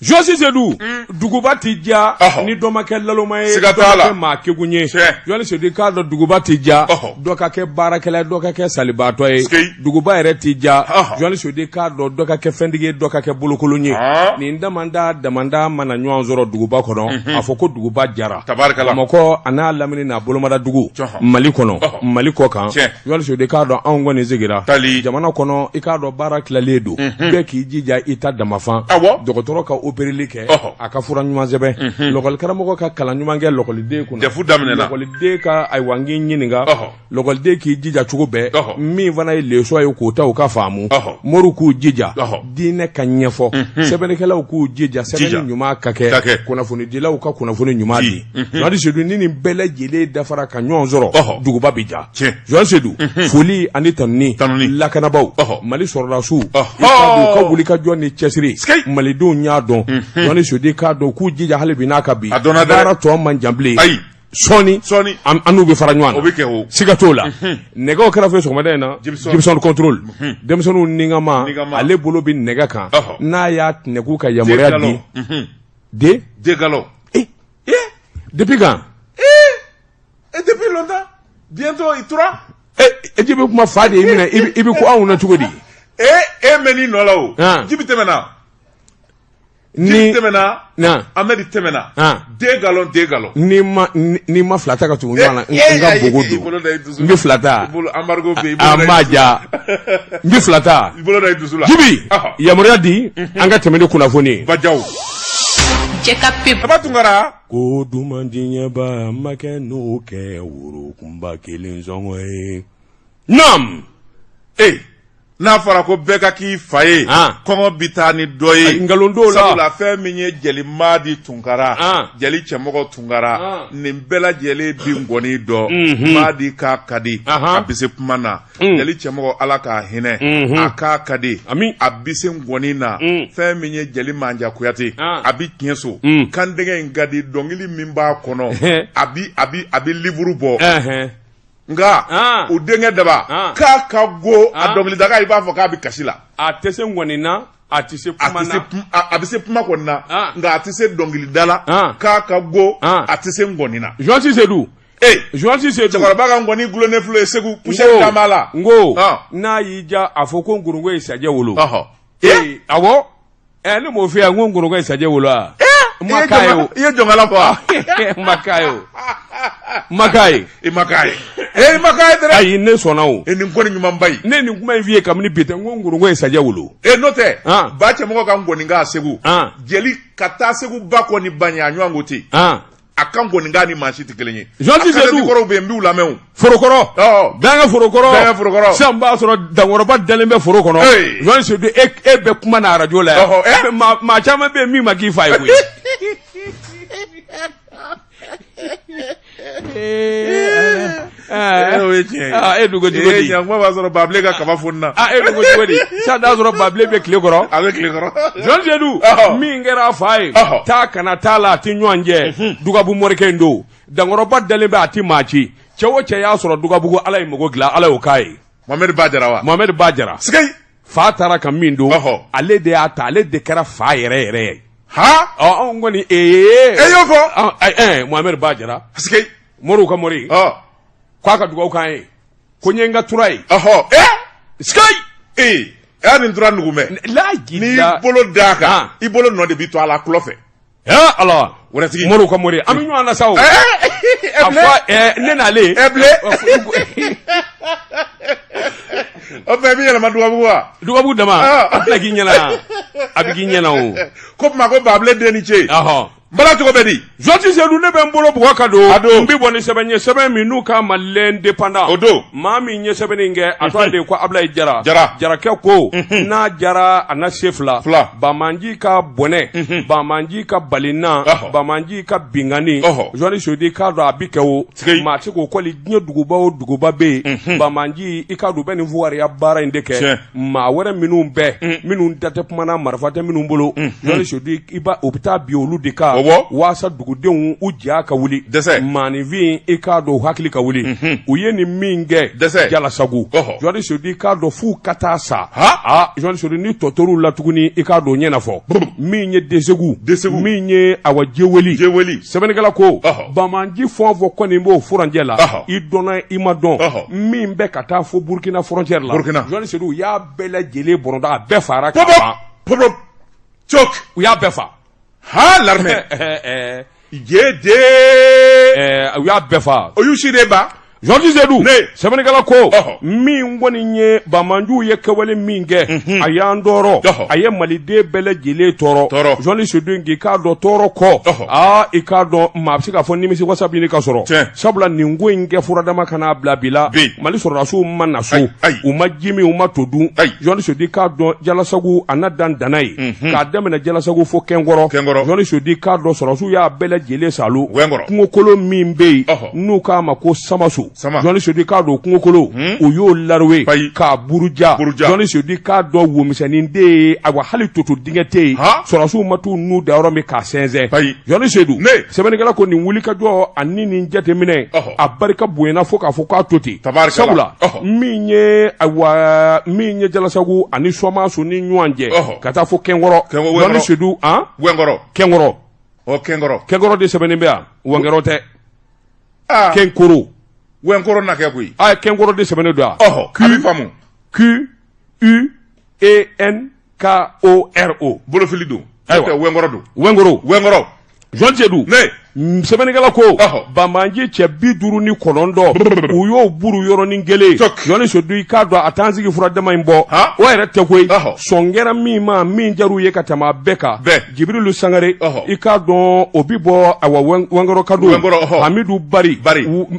Josi Sedu duguba ti ja ni dɔ ma kɛ laloma ye siga t'a la dɔ ka kɛ maa kegun ye Josi Sedu k'a dɔn duguba ti ja dɔ ka kɛ baarakɛla dɔ ka kɛ salibaatɔ ye duguba yɛrɛ ti ja Josi Sedu k'a dɔn dɔ ka kɛ fɛntigi ye dɔ ka kɛ bolokolon ye nin damanda mana ɲɔgɔn sɔrɔ duguba kɔnɔ a fɔ ko duguba jara Bamakɔ a n'a lamini n'a bolomada dugu Mali kɔnɔ Mali kɔ kan Josi Sedu k'a dɔn anw kɔni sigira jamana kɔnɔ i k'a dɔn baara tilalen don bɛɛ k'i jija i ta damafan dɔgɔtɔrɔ ka opereli kɛ a ka fura ɲuman sɛbɛn lɔgɔli karamɔgɔ ka kalan ɲuman kɛ lɔgɔliden kunna defu daminɛna lɔgɔliden ka ayiwa n k'i ɲininka lɔgɔliden k'i jija cogo bɛɛ min fana ye leçon ye k'o ta u ka faamu moriw k'u jija diinɛ ka ɲɛfɔ sɛbɛnnikɛlaw k'u jija sɛbɛnni ɲuman ka kɛ kunnafonidilaw ka kunnafoni ɲuman di Josi Sedu ni nin bɛɛ lajɛlen dafara ka ɲɔgɔn sɔrɔ duguba bi ja Josi Sedu foli ani tanuni lakanabaw Mali sɔrɔdasiw ka wuli ka jɔ ni cɛsiri malidenw y'a dɔn Josi Sedu k'a dɔn k'u jija hali bi n'a ka bi baara tɔ man jan bilen sɔɔni an n'u bɛ fara ɲɔgɔn na siga t'o la nɛgɛw kɛra fɛ sɔgɔmada in na Gibson control denmisɛnninw ningama ale bolo bɛ nɛgɛ kan n'a y'a nɛgɛw ka yamaruya di Degalo depuis quand depuis longtemps bientôt il tura jibi kuma fa de minɛ i bɛ ko anw na cogo di mɛni nɔ la o jibi tɛmɛna ni tɛmɛna Ahmed tɛmɛna 2 galons ni ma filata ka tugu ɲɔgɔn na n ka bogo don n bɛ filata embargo bɛ a ma ja n bɛ filata jibi yamaruya di an ka tɛmɛ ni kunnafoni bajaw Tunkara ko dumandiɲɛba ma kɛ n'o kɛ woro kunba kelen sɔngɔ ye nam n'a fɔra ko bɛɛ ka k'i fa ye kɔngɔ bi taa ni dɔ ye nkalon dɔw la sabula fɛn min ye jeli Madi Tunkara jeli cɛmɔgɔ Tunkara nin bɛɛ lajɛlen bi ngɔni dɔ Madi k'a ka di a bɛ se kuma na jeli cɛmɔgɔ Ala k'a hinɛ a k'a ka di a bɛ se ngɔni na fɛn min ye jeli Manja Kuyate a bi tiɲɛ so kandɛngɛ in ka di dɔnkili min b'a kɔnɔ a bi livre bɔ nga o denkɛ daba k'a ka go a dɔnkilidaga i b'a fɔ k'a bɛ kasi la a tɛ se ngɔni na a tɛ se kuma na a bɛ se kuma kɔni na nka a tɛ se dɔnkilida la k'a ka go a tɛ se ngɔni na Josi Sedu Josi Sedu cɛkɔrɔba ka ngɔni gulonnen filɛ ye Segu poussière dama la n ko n'a y'i ja a fɔ ko nkurunko ye sajɛ wolo awɔ ne m'o f'i ye n ko nkurunko ye sajɛ wolo wa n ma k'a ye o i ye jɔnkala fɔ n ma k'a ye o n ma k'a ye i ma k'a ye i ma k'a ye dɛrɛ ayi ne sɔnna o nin ko ni ɲuman ba ye ne nin kuma in f'i ye kabini bi tɛ n ko nkurunko ye sajɛ wolo n'o tɛ ba cɛmɔgɔ ka ngɔninka Segu jeli ka taa Segu ba kɔni ba ɲɛ a ɲɔgɔn ko ten a ka ngɔninka ni maa si tɛ kelen ye Josi Sedu kɔrɔw bɛ yen n b'u lamɛn forokɔrɔ bɛnkɛ forokɔrɔ sisan b'a sɔrɔ dankɔrɔba dalen bɛ foro kɔnɔ Josi Sedu e bɛ kuma na arajo la yan maa caman bɛ yen min ma k'i fa ye koyi e dogo cogo di ɲankuma b'a sɔrɔ Babile ka kaba funna e dogo cogo di sisan n'a sɔrɔ Babile bɛ tile kɔrɔ a bɛ tile kɔrɔ Josi Sedu min kɛra a fa ye taa kana t'a la a tɛ ɲɔgɔn cɛ dugabu morikɛ in don dankɔrɔba dalen bɛ a tɛ maa ci cɛ o cɛ y'a sɔrɔ dugabugu Ala ye mago dilan Ala y'o k'a ye Mohamed Ba Jara wa Mohamed Ba Jara sikei fa taara ka min don ale de y'a ta ale de kɛra fa yɛrɛ yɛrɛ ye anw kɔni y'o fɔ Mohamed Ba Jara sikei moriw ka mori k'a ka dugawu k'an ye ko n ye n ka tura ye sikei y'a nin tura nugumɛ n'i bolo d'a kan i bolo nɔ de b'i to a la kulɔ fɛ Ala wɛrɛtigi moriw ka mori an bɛ ɲɔgɔn na sa o a fɔ ne n'ale o fɛ i bɛ yɛlɛma dugabugu wa dugabugu dama a bɛ k'i ɲɛna a bɛ k'i ɲɛna o ko tuma ko Babile den ni ce Bala cogo bɛ di Josi Sedu ne bɛ n bolo bugɔ ka don n bɛ bɔ ni sɛbɛn ye sɛbɛn min n'u ka Malien indépendant o don maa min ye sɛbɛn in kɛ a tɔgɔ de ko Ablaye Jara Jarakɛ ko n'a jara a na se fila Bamanji ka bɔnɛ Bamanji ka balina Bamanji ka bingani Josi Sedu k'a dɔn a bɛ kɛ o maa tɛ k'o kɔli diɲɛ duguba o duguba bɛ yen Bamanji i k'a dɔn u bɛ nin fugariya baara in de kɛ maa wɛrɛ minnu bɛɛ minnu da tɛ kuma na marifa tɛ minnu bolo Josi Sedu o bɛ taa bi olu de kan waasa dugudenw u ja ka wuli maanifin i k'a dɔn hakili ka wuli u ye nin min kɛ Jalasago Johnny Sodi k'a dɔn f'u ka taa sa Johnny Sodi ni tɔtɔrɔw la tuguni i k'a dɔn ɲɛnafɔ min ye Desegu min ye Awa Jeweli sɛbɛnnikɛla ko Bamanji fɔn fɔ kɔni b'o furanjɛ la i dɔnna i ma dɔn min bɛ ka taa fo Burkina frontière la Johnny Sodi u y'a bɛɛ lajɛlen bɔrɔnda a bɛɛ fara ka ban u y'a bɛɛ fa l'armée u y'a bɛɛ fa o y'u si de ba Johnny Sedi sɛbɛnnikɛla ko min kɔni ye Bamanjuw ye kɛwale min kɛ a y'an tɔɔrɔ a ye maliden bɛɛ lajɛlen tɔɔrɔ Johnny Sedi k'i k'a dɔn tɔɔrɔ kɔ i k'a dɔn maa bɛ se k'a fɔ nimisi wasa b'i ka sɔrɔ sabula nin ko in kɛ furadama ka n'a bila bi la Mali sɔrɔdasiw ma na so u ma ji min u ma to dun Johnny Sedi k'a dɔn Jalasago a na dan danna ye k'a daminɛ Jalasago fo Kɛnkɔrɔ Johnny Sedi k'a dɔn sɔrɔdasiw y'a bɛɛ lajɛlen salo kungokolon min bɛ yen n'u k'a ma ko Samaso Johnny Sedi k'a dɔn kungokolo u y'o laroué k'a buruja Johnny Sedi k'a dɔn womisɛnnin de ye awa hali toto dingɛ tɛ yen sɔrɔdasiw ma t'u n'u da yɔrɔ min k'a sɛnsɛn Johnny Sedi sɛbɛnnikɛla ko nin wulikajɔ ani nin jateminɛ a barika bonyana fo k'a fɔ k'a to ten sabula min ye Jalasago ani Sɔmaso ni ɲɔgɔn cɛ ka taa fo Kɛnkɔrɔ Johnny Sedi Kɛnkɔrɔ de sɛbɛnnen bɛ yan Wɛnkɛrɔ tɛ Kɛnkoro Wɛnkɔrɔ na kɛ koyi Kɛnkɔrɔ de sɛbɛnnen don Quenkoro bolofili don Wɛnkɔrɔ don Wɛnkɔrɔ Johnny Sedi sɛbɛnnikɛla ko Bamanji cɛ 59 u y'o buru yɔrɔnin kelen Johnny Sedi k'a dɔn a t'an sigi furadama in bɔ o yɛrɛ tɛ koyi sɔn kɛra min ma min jar'u ye ka tɛmɛ a bɛɛ kan Jibirilu Sangare i k'a dɔn o bi bɔ Wɛnkɔrɔ kado Hamidu Bari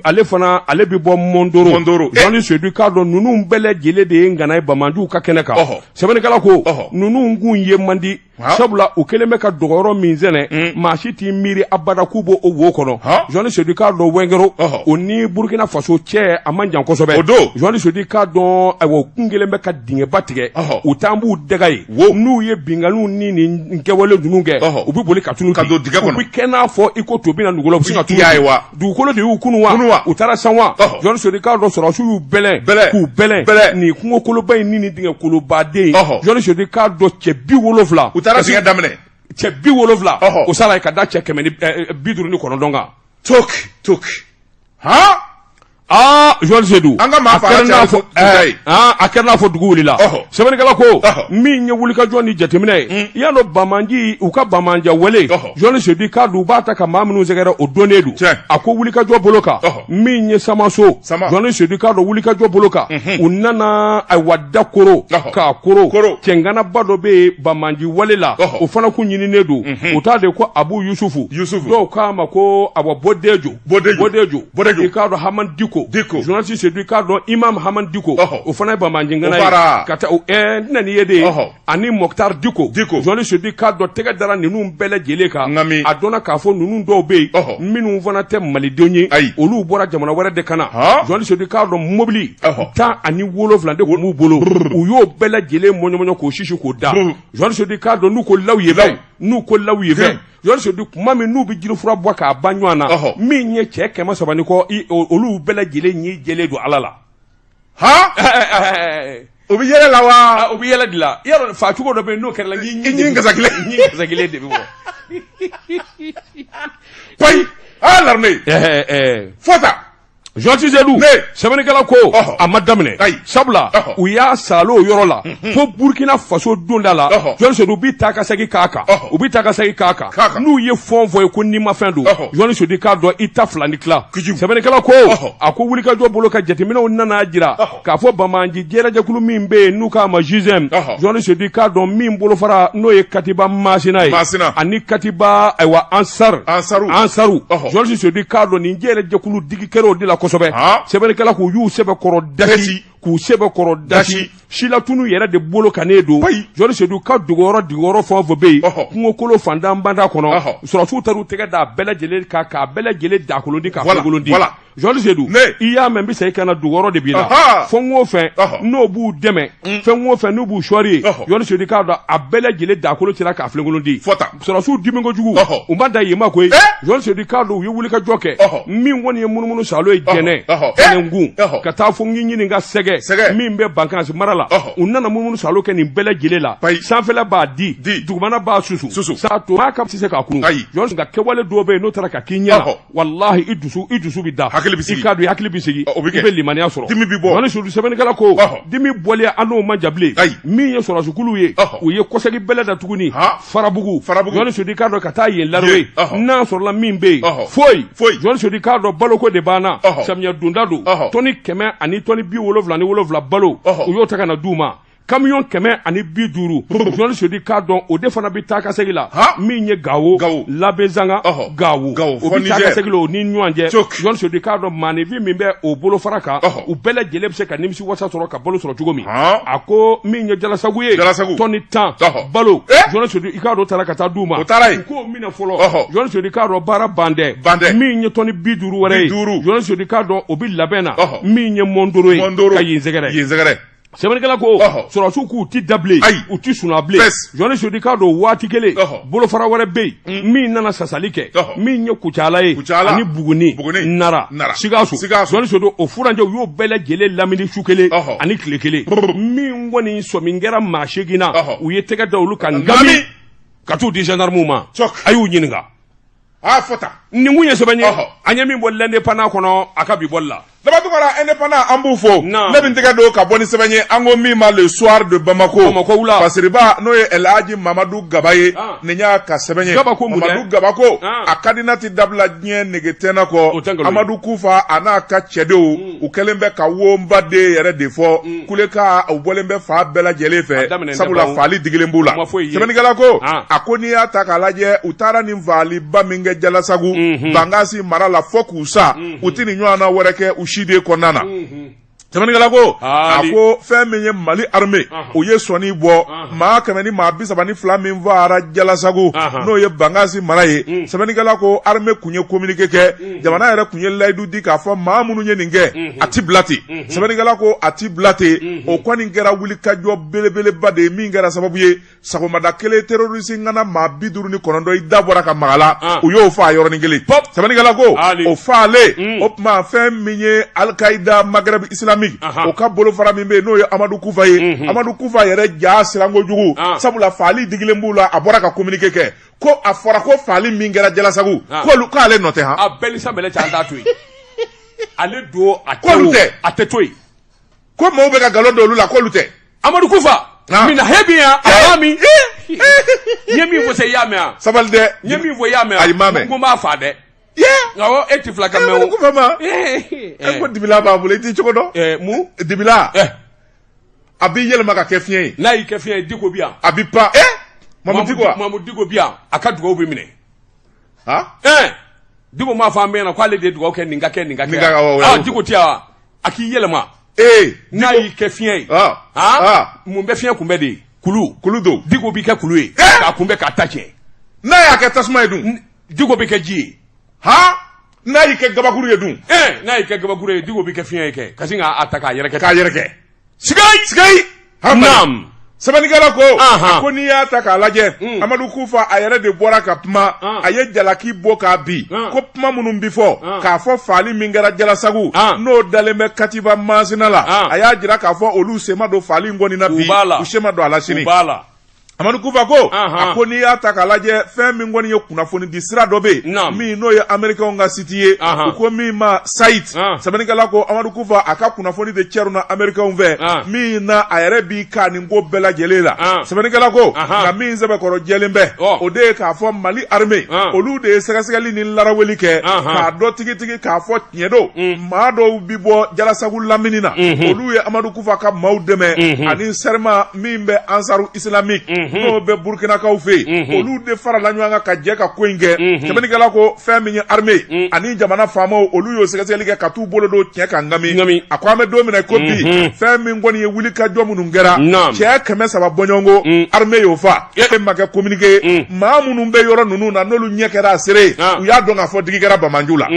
ale fana ale bi bɔ Mondoro Johnny Sedi k'a dɔn ninnu bɛɛ lajɛlen de ye ngana ye Bamanjuw ka kɛnɛ kan sɛbɛnnikɛla ko ninnu kun ye man di sabula u kelen bɛ ka dɔgɔyɔrɔ min sɛnɛ maa si t'i miiri abada k'u b'o wo kɔnɔ Johnny Sedi k'a dɔn Wɛnkɛrɔ o ni Burkina Faso cɛ a man jan kosɛbɛ Johnny Sedi k'a dɔn ayiwa kun kelen bɛ ka dingɛba tigɛ u t'an b'u dɛga ye n'u ye binganiw ni nin kɛwale ninnu kɛ u bɛ boli ka tunu ten u bɛ kɛ n'a fɔ i ko to bɛna dugukolo u bɛ sin ka tunu dugukolo de y'u kunu wa u taara san wa Johnny Sedi k'a dɔn sɔrɔdasiw y'u bɛlɛn k'u bɛlɛn nin kungokoloba in ni nin dingɛkolobaden Johnny Sedi k'a dɔn cɛ 70 u taara sɛgɛn daminɛ cɛ 70 o sala ka da cɛ 59 kan tok Johnny Sedi an ka maa fa a kɛra n'a fɔ dugu wulila sɛbɛnnikɛla ko min ye wulikajɔ ni jateminɛ ye i y'a dɔn Bamanji u ka Bamanja wele Johnny Sedi k'a dun u b'a ta ka maa minnu sɛgɛrɛ o donnen don a ko wulikajɔ bolo kan min ye Samaso Johnny Sedi k'a dɔn wulikajɔ bolo kan u nana ayiwa da koro k'a koro cɛnganaba dɔ bɛ yen Bamanji wale la o fana kun ɲininen don u t'a de ko Abu Yusufu dɔw k'a ma ko awa Bodejo i k'a dɔn Hamani Diko Johnny Sedi k'a dɔn Imam Hamani Diko o fana ye Bamanji ngana ye ka taa nani ye de ani Mokhtar Diko Johnny Sedi k'a dɔn tɛgɛ dara ninnu bɛɛ lajɛlen kan a dɔnna k'a fɔ ninnu dɔw bɛ yen minnu fana tɛ malidenw ye olu bɔra jamana wɛrɛ de ka na Johnny Sedi k'a dɔn mobili 17 de tun b'u bolo u y'o bɛɛ lajɛlen mɔɲɔmɔɲɔ k'o sisi k'o da Johnny Sedi k'a dɔn n'u ko law ye bɛn Johnny Sedi kuma min n'u bɛ jirifura bɔ k'a ban ɲɔgɔn na min ye cɛ 300 ni kɔ olu bɛɛ lajɛlen ɲɛ jɛlen don Ala la o bɛ yɛlɛ la wa o bɛ yɛlɛ de la yɔrɔ fa cogo dɔ bɛ yen n'o kɛra la ɲi kasa kelen de bɛ bɔ koyi l'armée fota Johnny Sedi sɛbɛnnikɛla ko a ma daminɛ sabula u y'a salo yɔrɔ la fo Burkina Faso donda la Johnny Sedi bi taa ka segin k'a kan n'u ye fɔn ye ko ni ma fɛn don Johnny Sedi k'a dɔn i ta fila ni tila sɛbɛnnikɛla ko a ko wulikajɔ bolo ka jateminɛw nana jira k'a fɔ Bamanji jɛrɛjɛkulu min bɛ yen n'u k'a ma GIGM Johnny Sedi k'a dɔn min bolofara n'o ye Katiba Masina ye ani Katiba ayiwa Ansaru Johnny Sedi k'a dɔn nin jɛrɛjɛkulu digi kɛr'o de la kosɛbɛ sɛbɛnnikɛla k'u y'u sɛbɛkɔrɔ dasi Sila tunu yɛrɛ de bolo kanen don Jɔli Seydou ka duguyɔrɔ fɛn fɔ bɛ yen kungo kolo fantan banda kɔnɔ sɔrɔsiw taar'u tɛgɛ da bɛɛ lajɛlen kan k'a bɛɛ lajɛlen dakolon di ka kolon di Jɔli Seydou i y'a mɛn bɛ sa i kana duguyɔrɔ de b'i la fɛn o fɛn n'o b'u dɛmɛ fɛn o fɛn n'u b'u sɔri Jɔli Seydou k'a dɔn a bɛɛ lajɛlen dakolon cira k'a kolon di sɔrɔsiw dimi kojugu u ma da yen ma koyi Jɔli Seydou k'a dɔn u ye wulikajɔ kɛ min kɔni ye munumunu salo ye jɛnɛ kɛnɛnkun ka taa fo n ɲini ka sɛgɛ min bɛ Bankansi mara la u nana munumunu salo kɛ nin bɛɛ lajɛlen la sanfɛla b'a di dugumana b'a susu saa to maa ka se k'a kunun Jɔli Seydou ka kɛwale dɔw bɛ yen n'o taara ka k'i ɲɛna walahi i dusu bɛ da i k'a dɔn i hakili bɛ sigi i bɛ limaniya sɔrɔ Jɔli Seydou sɛbɛnnikɛla ko dimi bɔlen an n'o man jan bilen min ye sɔrɔsikuluw ye u ye kɔsɛgi bɛlɛ da tuguni Farabugu Jɔli Seydou k'a dɔn ka taa yen larowe n'a sɔrɔla min bɛ yen foyi Jɔli Seydou k'a dɔn baloko de banna samiyɛ donda don tɔni 100 ani tɔni 77 balo u y'o ta ka na d'u ma camion 150 Jɔli Seydou k'a dɔn o de fana bɛ taa ka segin la min ye Gawo Labezanga Gawo o bɛ taa ka segin la o ni ɲɔgɔn cɛ Jɔli Seydou k'a dɔn maanifin min bɛ o bolofara kan u bɛɛ lajɛlen bɛ se ka nimisi wasa sɔrɔ ka balo sɔrɔ cogo min a ko min ye Jalasagu ye tɔni 10 balo Jɔli Seydou i k'a dɔn taara ka taa d'u ma u k'o minɛ fɔlɔ Jɔli Seydou k'a dɔn baara bandɛ min ye tɔni 50 wɛrɛ ye Jɔli Seydou k'a dɔn o bɛ labɛn na min ye Mondoro ye ka yen sɛgɛrɛ sɛbɛnnikɛla ko sɔrɔsiw k'u ti dabilen u ti suna bilen Jɔli Seydou k'a dɔn waati kelen bolofara wɛrɛ bɛ yen min nana sasali kɛ min ye Kucala ye ani Buguni Nara Sikaso Jɔli Seydou o furanjɛ u y'o bɛɛ lajɛlen lamini su kelen ani tile kelen min kɔni sɔmin kɛra maa 8 na u ye tɛgɛ da olu kan ngami ka t'u di gendarmew ma a y'u ɲininka fɔta nin kun ye sɛbɛn ye an ye min bɔ l'indépendant kɔnɔ a ka bi bɔli la Labatokara indépendant an b'u fo ne bɛ n tɛgɛ don ka bɔ ni sɛbɛn ye an ko min ma le soir de Bamako Fasiriba n'o ye El Hadji Mamadou Gaba ye nin y'a ka sɛbɛn ye Mamadou Gabako a kadina ti dabila diɲɛ negetɛnna kɔ Amadou Kufa a n'a ka cɛdenw u kɛlen bɛ ka wonba de yɛrɛ de fɔ kuleka u bɔlen bɛ fa bɛɛ lajɛlen fɛ sabula faali digilen b'u la sɛbɛnnikɛla ko a ko n'i y'a ta k'a lajɛ u taara nin faaliba min kɛ Jalasagu Bankansi mara la fɔ k'u sa u ti nin ɲɔgɔnna wɛrɛ kɛ u si de kɔnɔna na sɛbɛnnikɛla ko a ko fɛn min ye Mali armée o ye sɔnni bɔ maa 100 ni maa 32 min fara Jalasagu n'o ye Bankansi mara ye sɛbɛnnikɛla ko armée kun ye communiqué kɛ jamana yɛrɛ kun ye layidu di k'a fɔ maa minnu ye nin kɛ a ti bila ten sɛbɛnnikɛla ko a ti bila ten o kɔni kɛra wulikajɔ belebeleba de ye min kɛra sababu ye sagomada kelen terroriste ŋana maa 59 i da bɔra ka magala u y'o fɔ a yɔrɔnin kelen sɛbɛnnikɛla ko o falen o tuma fɛn min ye Al-Qaïda Maghreb Islamique o ka bolofara min bɛ yen n'o ye Amadou Kufa ye Amadou Kufa yɛrɛ ja siranko jugu sabula faali digilen b'u la a bɔra ka communiqué kɛ ko a fɔra ko faali min kɛra Jalasagu k'ale nɔ tɛ a bɛɛ ni sanbɛlɛ cɛ an t'a to yen ale don a tɛ to yen ko maaw bɛ ka nkalon da olu la k'olu tɛ Amadou Kufa mina hebi ya a min ye min fɔ se y'a mɛn a sabali dɛ ye min fɔ y'a mɛn ayi m'a mɛn n ko n b'a fa dɛ awɔ e ti fila ka mɛn o Kufa ma e ko dibila b'a bolo i t'i cogo dɔn mun dibila a b'i yɛlɛma ka kɛ fiɲɛ ye n'a y'i kɛ fiɲɛ ye Diko bi yan a bi pan Mamadou Diko bi yan a ka dugawu bɛ minɛ Diko m'a fɔ an bɛɛ ɲɛna k'ale de ye dugawu kɛ nin ka kɛ Diko ti yan a k'i yɛlɛma n'a y'i kɛ fiɲɛ ye mun bɛ fiɲɛ kunbɛ de ye kulu don Diko b'i kɛ kulu ye k'a kunbɛ k'a ta tiɲɛ n'a y'a kɛ tasuma ye dun Diko bɛ kɛ ji ye n'a y'i kɛ gabakuru ye dun n'a y'i kɛ gabakuru ye Diko bɛ kɛ fiɲɛ ye kɛ ka sin k'a ta k'a yɛrɛkɛ sigayi naam sɛbɛnnikɛla ko a ko n'i y'a ta k'a lajɛ Amadou Kufa a yɛrɛ de bɔra ka kuma a ye jalaki bɔ k'a bi ko kuma minnu bi fɔ k'a fɔ faali min kɛra Jalasagu n'o dalen bɛ Katiba Masina la a y'a jira k'a fɔ olu sema don faali in kɔni na bi u sema don a la sini Amadou Kufa ko a ko n'i y'a ta k'a lajɛ fɛn min kɔni ye kunnafoni di sira dɔ bɛ yen min n'o ye Américains ka site ye u ko min ma site sɛbɛnnikɛla ko Amadou Kufa a ka kunnafoni de cɛruna Américains fɛ min na a yɛrɛ b'i ka nin ko bɛɛ lajɛlen la sɛbɛnnikɛla ko nka min sɛbɛkɔrɔ jɛlen bɛ o de ye k'a fɔ Mali armée olu de ye sɛgɛsɛgɛli ni laraweli kɛ k'a dɔ tigitigi k'a fɔ tiɲɛ don maa dɔw bi bɔ Jalasagu lamini na olu ye Amadou Kufa ka maaw dɛmɛ ani serment min bɛ Ansaru Islamique n'o bɛ Burkinakaw fɛ olu de farala ɲɔgɔn kan ka jɛ ka ko in kɛ sɛbɛnnikɛla ko fɛn min ye armée ani jamana faamaw olu y'o sɛgɛsɛgɛli kɛ ka t'u bolo don cɛ kan ngami a ko an bɛ don min na ko bi fɛn min kɔni ye wuli ka jɔ minnu kɛra cɛ 300 bɔɲɔgɔnko armée y'o fa e ma kɛ communiqué maa minnu bɛ yɔrɔ ninnu na n'olu ɲɛ kɛra a seere u y'a dɔn k'a fɔ digi kɛra Bamanju la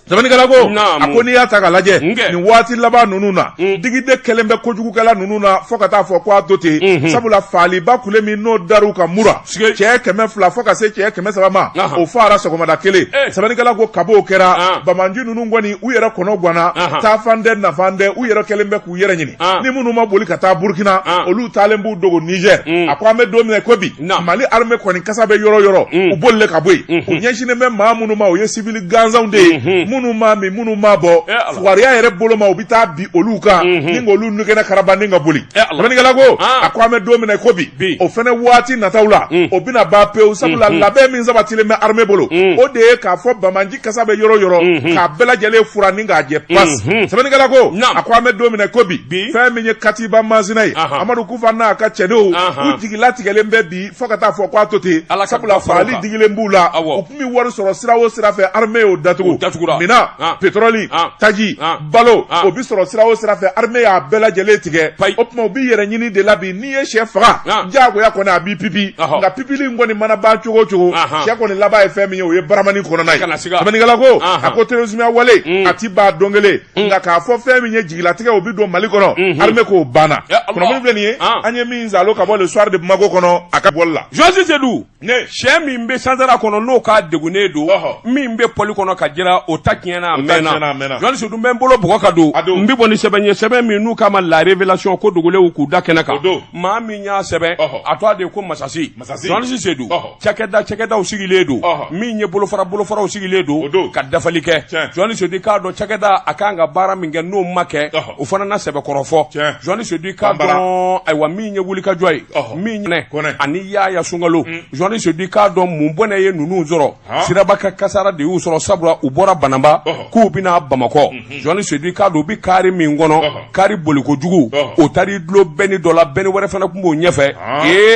sɛbɛnnikɛla ko a ko n'i y'a ta ka lajɛ nin waati laban ninnu na digide kɛlen bɛ kojugukɛla ninnu na fo ka taa fɔ ko a to ten sabula faaliba kule min n'o dar'u ka mura cɛ 200 fo ka se cɛ 300 ma o fara sɔgɔmada kelen sɛbɛnnikɛla ko kab'o kɛra Bamanju ninnu kɔni u yɛrɛ kɔnɔ ganna taafan tɛ nafan tɛ u yɛrɛ kɛlen bɛ k'u yɛrɛ ɲini ni minnu ma boli ka taa Burkina olu taalen b'u dogo Niger a ko an bɛ don min na ko bi Mali armée kɔni kasa bɛ yɔrɔ yɔrɔ u bolilen ka bɔ yen u ɲɛsinnen bɛ maa minnu ma o ye civil gansanw de ye minnu ma min minnu ma bɔ fugariya yɛrɛ bolo ma u bɛ taa bi olu kan ni olu nugɛnɛ karaba ni ka boli sɛbɛnnikɛla ko a ko an bɛ don min na ko bi o fɛnɛ waati nataw la o bɛna ban pewu sabula labɛn min sabatilen bɛ armée bolo o de ye k'a fɔ Bamanji kasa bɛ yɔrɔ yɔrɔ k'a bɛɛ lajɛlen fura ni k'a jɛ pas sɛbɛnnikɛla ko a ko an bɛ don min na ko bi fɛn min ye Katiba Masina ye Amadu Kufa n'a ka cɛdenw u jigilatigɛlen bɛ bi fo ka taa fɔ k'a to ten sabula fagali digilen b'u la u tun bɛ wari sɔrɔ sira o sira fɛ armée y'o datugu mina pétrole taji balo o bi sɔrɔ sira o sira fɛ armée y'a bɛɛ lajɛlen tigɛ o tuma u bi yɛrɛ ɲini de la bi n'i ye sɛ faga diyagoya kɔni a b'i pipi nka pipili in kɔni mana ban cogo o cogo sɛ kɔni laban ye fɛn min ye o ye baramani kɔnɔna ye sɛbɛnnikɛla ko a ko terrorisme wale a ti ban don kelen nka k'a fɔ fɛn min ye jigilatigɛ o bi don Mali kɔnɔ armée k'o banna kunnafoni filɛ nin ye an ye min zalo ka bɔ le soir de Bamako kɔnɔ a ka bɔli la Joasi Seydou sɛ min bɛ Sansara kɔnɔ n'o ka degunnen don min bɛ pɔli kɔnɔ ka jira o ta tiɲɛna mɛnna Joasi Seydou n bɛ n bolo bɔgɔ ka don n bɛ bɔ ni sɛbɛn ye sɛbɛn min n'u k'a ma la révélation ko dogolenw k'u da kɛnɛ kan maa min y'a sɛbɛn a tɔgɔ de ko Masasi Joasi Seydou cakɛdaw sigilen don min ye bolofaraw sigilen don ka dafali kɛ Joasi Seydou k'a dɔn cakɛda a kan ka baara min kɛ n'o ma kɛ o fana na sɛbɛkɔrɔ fɔ Joasi Seydou k'a dɔn ayiwa min ye wulikajɔ ye min ɲinɛ ani Yaya Sunkalo Joasi Seydou k'a dɔn mun bɔnɛ ye ninnu sɔrɔ Siraba ka kasara de y'u sɔrɔ sabula u bɔra Banamba k'u bɛna Bamakɔ Joasi Seydou k'a dɔn u bi kari min kɔnɔ kari bolikojugu o tari dulon bɛni dɔ la bɛni wɛrɛ fana tun b'o ɲɛfɛ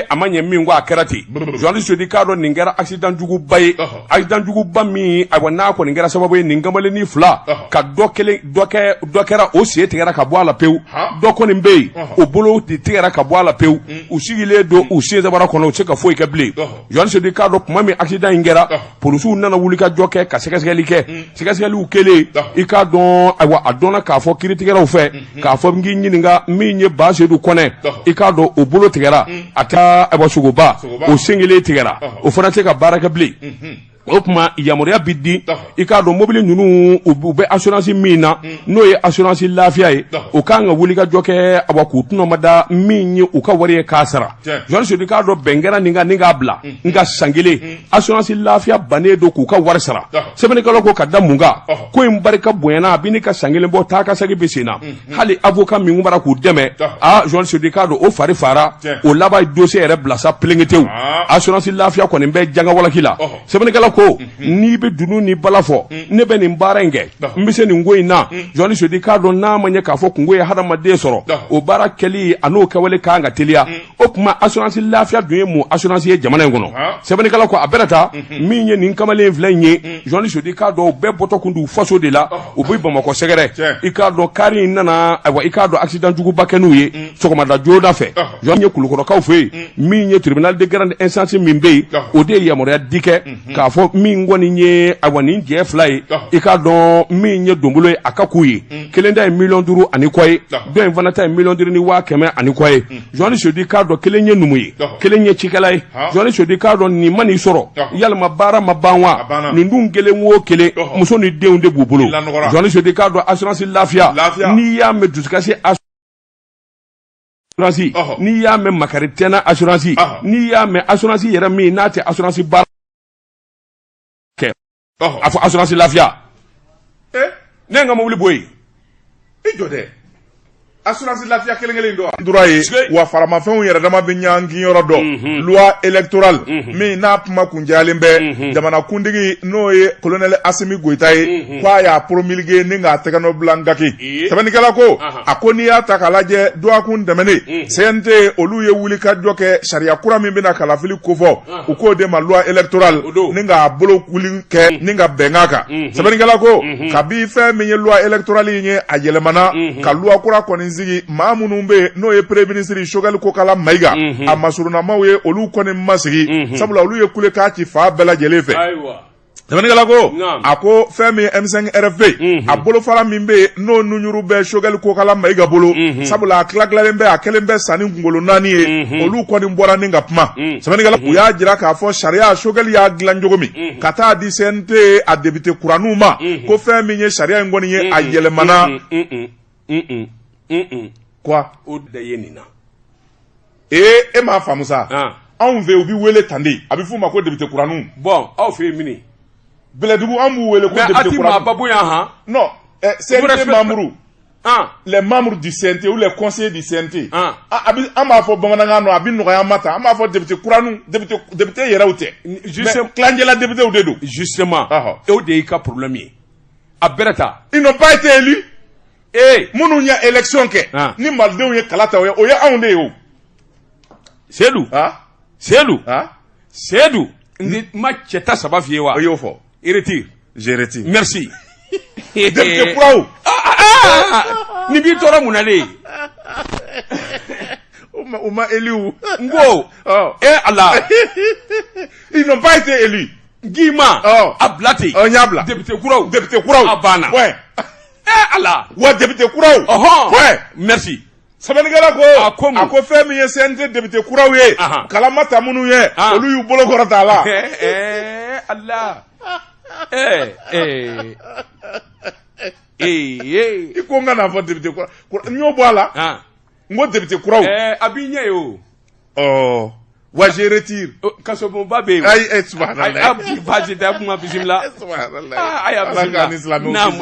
a ma ɲɛ min ko a kɛra ten Joasi Seydou k'a dɔn nin kɛra accident juguba ye accident juguba min ayiwa n'a kɔni kɛra sababu ye nin kamalennin 2 ka dɔ kɛra o sen tigɛra ka bɔ a la pewu dɔ kɔni bɛ yen o bolo tigɛra ka bɔ a la pewu u sigilen don u sen sabara kɔnɔ u tɛ se ka foyi kɛ bilen Joasi Seydou k'a dɔn tuma min accident in kɛra polisiw nana wuli ka jɔ kɛ ka sɛgɛsɛgɛli kɛ sɛgɛsɛgɛliw kɛlen i k'a dɔn ayiwa a dɔnna k'a fɔ kiiritigɛlaw fɛ k'a fɔ n k'i ɲininka min ye Ba Seydou Kɔnɛ i k'a dɔn o bolo tigɛra a taa ayiwa sogoba o sen kelen tigɛra o fana tɛ ka baara kɛ bilen o tuma yamaruya bi di i k'a dɔn mobili ninnu u bɛ assurance min na n'o ye assurance lafiya ye o kan ka wuli ka jɔ kɛ ayiwa k'u tunama da min ye u ka wari ye k'a sara Joasi Seydou k'a dɔn bɛn kɛra nin kan ni k'a bila nka san kelen assurance lafiya bannen don k'u ka wari sara sɛbɛnnikɛlaw ko ka da mun kan ko in barika bonyana a bɛ ne ka san kelen bɔ taa ka segin bɛ sen na hali avocat min bara k'u dɛmɛ Joasi Seydou k'a dɔn o fari fara o laban dossier yɛrɛ bila sa pelengetew assurance lafiya kɔni bɛ janga walaki la sɛbɛnnikɛlaw ko n'i bɛ dunun ni bala fɔ ne bɛ nin baara in kɛ n bɛ se nin ko in na Joasi Seydou k'a dɔn n'a ma ɲɛ k'a fɔ kungo ye hadamaden sɔrɔ o baara kɛli a n'o kɛwale kan ka teliya o tuma assurance lafiya dun ye mun assurance ye jamana in kɔnɔ sɛbɛnnikɛlaw ko a bɛna taa min ye nin kamalen filɛ in ye Joasi Seydou k'a dɔn u bɛɛ bɔtɔ kun d'u faso de la u bɛ Bamakɔ sɛgɛrɛ i k'a dɔn kari in nana ayiwa i k'a dɔn accident juguba kɛ n'u ye sɔgɔmada joona fɛ Joasi ye Kulukɔrɔkaw fɛ yen min ye tribunal de grande instance min bɛ yen o de ye yamaruya di kɛ k'a fɔ min kɔni ye ayiwa nin jɛ 2 ye i k'a dɔn min ye donbolo ye a ka k'u ye kelen ta ye 5,000,000 ani kɔ ye dɔ in fana ta ye 5,500,000 ani kɔ ye Joasi Seydou k'a dɔn kelen ye numu ye kelen ye cikɛla ye Joasi Seydou k'a dɔn nin ma n'i sɔrɔ yalima baara ma ban wa nin dun kelen o kelen muso ni denw de b'u bolo Joasi Seydou k'a dɔn assurance lafiya n'i y'a mɛn dusukasi assurance n'i y'a mɛn makari tɛna assurance n'i y'a mɛn assurance yɛrɛ min n'a tɛ assurance baara kɛ a fɔ assurance lafiya ne n ka mobili bɔ yen i jɔ dɛ assurance lafiya kelen do dura ye wa faramafɛnw yɛrɛ dama bɛ ɲangi yɔrɔ dɔ loi électorale min n'a kuma kunjalen bɛ jamana kuntigi n'o ye colonel Asimi Goita ye ko a y'a promulguer ni k'a tɛgɛ nɔ bila ngaki sɛbɛnnikɛla ko a ko n'i y'a ta k'a lajɛ dɔgɔkun tɛmɛnen CNT olu ye wuli ka jɔ kɛ sariya kura min bɛna kalafili kofɔ u k'o de ma loi électorale ni k'a bolo wuli kɛ ni ka bɛn kan sɛbɛnnikɛla ko kabi fɛn min ye loi électorale ye a yɛlɛmana ka loi kura kɔni sigi maa minnu bɛ n'o ye premier ministre Choguel Kokala Mayiga a masurunamaw ye olu kɔni ma sigi sabula olu ye kulekan ci fa bɛɛ lajɛlen fɛ sɛbɛnnikɛla ko a ko fɛn min M5 RFP a bolofara min bɛ n'o nuɲuru bɛ Choguel Kokala Mayiga bolo sabula a tilalen bɛ a kɛlen bɛ sanni kunkolo 4 ye olu kɔni bɔra ni ka kuma sɛbɛnnikɛla u y'a jira k'a fɔ sariya Choguel y'a dilan cogo min ka taa di CNT a député kuraniw ma ko fɛn min ye sariya in kɔni ye a yɛlɛmana quoi o da ye nin na e m'a faamu sa anw fɛ u bi wele tan de a bɛ f'u ma ko député kuraniw bon aw fɛ yen mini Bɛlɛdugu an b'u wele ko député kuraniw mais a ti non CNT membres les membres du CNT ou les conseillers du CNT an b'a fɔ bamanankan nɔ a bɛ nɔgɔya ma ta an b'a fɔ député kuraniw député yɛrɛw tɛ mais kilancɛla députéw de don justement o de y'i ka problème ye a bɛrɛ ta ils n'ont pas été élus minnu ye élection kɛ ni malidenw ye kala ta o ye anw de ye o Seydou ni ma cɛ ta saba f'i ye wa o y'o fɔ je retire merci député kuraw ni b'i tɔɔrɔ mun na le u ma élu n ko Allah ils n'ont pas été élus Guima a bila ten n y'a bila député kuraw a banna Allah wa député kuraw merci sɛbɛnnikɛla ko a ko fɛn min ye CNT député kuraw ye kalama ta minnu ye olu y'u bolo kɔrɔta a la Allah i ko n ka n'a fɔ député kuraw n y'o bɔ a la n ko député kuraw a b'i ɲɛ ye o wa je retire kasoba bɛ yen ayi subhanallah baasi tɛ kuma bisimila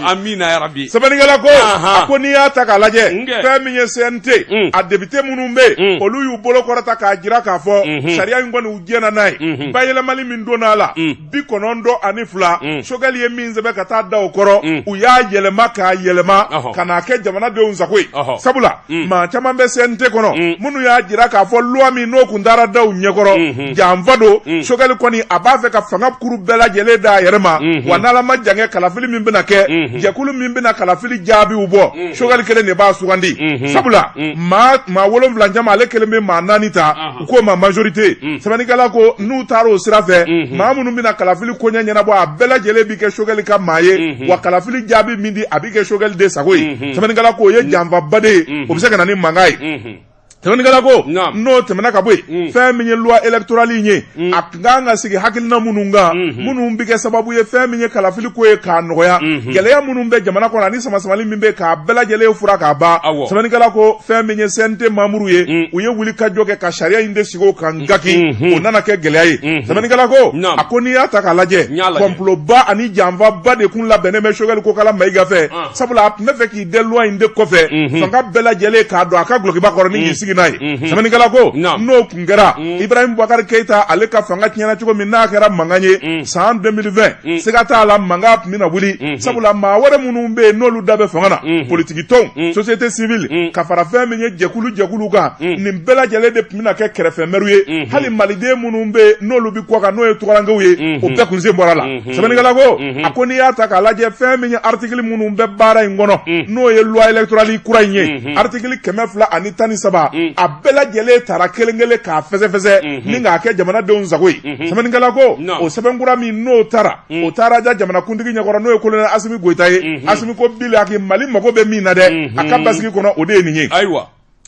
amina yarabi sɛbɛnnikɛla ko a ko n'i y'a ta k'a lajɛ fɛn min ye CNT a député minnu bɛ olu y'u bolo kɔrɔta k'a jira k'a fɔ sariya in kɔni u jɛna n'a ye bayɛlɛmali min donna a la 92 Choguel ye min sɛbɛn ka taa da o kɔrɔ u y'a yɛlɛma k'a yɛlɛma ka n'a kɛ jamanadenw sago ye sabula maa caman bɛ CNT kɔnɔ minnu y'a jira k'a fɔ loi min n'o kun taara da u ɲɛkɔrɔ janfa don Choguel kɔni a b'a fɛ ka fanga kuru bɛɛ lajɛlen d'a yɛrɛ ma wa n'ala ma jange kalafili min bɛna kɛ jɛkulu min bɛna kalafili jaabiw bɔ Choguel kelen de b'a sugandi sabula maa 7 jama ale kelen bɛ maa 4 ta u k'o ma majorité sɛbɛnnikɛla ko n'u taara o sira fɛ maa minnu bɛna kalafili koɲɛ ɲɛnabɔ a bɛɛ lajɛlen bi kɛ Choguel ka maa ye wa kalafili jaabi min di a bi kɛ Choguel de sago ye sɛbɛnnikɛla ko o ye janfaba de ye o bɛ se ka na ni mankan ye sɛbɛnnikɛla ko n'o tɛmɛna ka bɔ yen fɛn min ye loi électorale ye a kan ka sigi hakilina minnu kan minnu bɛ kɛ sababu ye fɛn min ye kalafili ko ye k'a nɔgɔya gɛlɛya minnu bɛ jamana kɔnɔ ani sama-samali min bɛ k'a bɛɛ lajɛlen fura k'a ban sɛbɛnnikɛla ko fɛn min ye CNT membre ye u ye wuli ka jɔ kɛ ka sariya in de sigi o kan gaki o nana kɛ gɛlɛya ye sɛbɛnnikɛla ko a ko n'i y'a ta k'a lajɛ kɔnpoloba ani janfaba de kun labɛnnen bɛ Choguel Kokala Mayiga fɛ sabula a tun bɛ fɛ k'i dɛn loi in de kɔfɛ fanga bɛɛ lajɛlen k'a dɔn a ka gulokiba kɔrɔ ni k'i sigi n'a ye sɛbɛnnikɛla ko n'o kun kɛra Ibrahim Boubacar Keita ale ka fanga tiɲɛna cogo min n'a kɛra mankan ye san 2020 siga t'a la mankan tun bɛna wuli sabula maa wɛrɛ minnu bɛ yen n'olu da bɛ fanga na politiki tɔnw société civile ka fara fɛn min ye jɛkulu kan nin bɛɛ lajɛlen de tun bɛna kɛ kɛrɛfɛmɛriw ye hali maliden minnu bɛ yen n'olu bɛ kɔ kan n'o ye tukarankew ye o bɛɛ kun sen bɔra la sɛbɛnnikɛla ko a ko n'i y'a ta k'a lajɛ fɛn min ye article minnu bɛ baara in kɔnɔ n'o ye loi électorale kura in ye article 213 a bɛɛ lajɛlen taara kelen-kelen k'a fɛsɛfɛsɛ ni k'a kɛ jamanadenw sago ye sɛbɛnnikɛla ko o sɛbɛnkura min n'o taara o taara ja jamanakuntigi ɲɛkɔrɔ n'o ye colonel Asimi Goita ye Asimi ko bilaki Mali mago bɛ min na dɛ a ka basigi kɔnɔ o de ye nin ye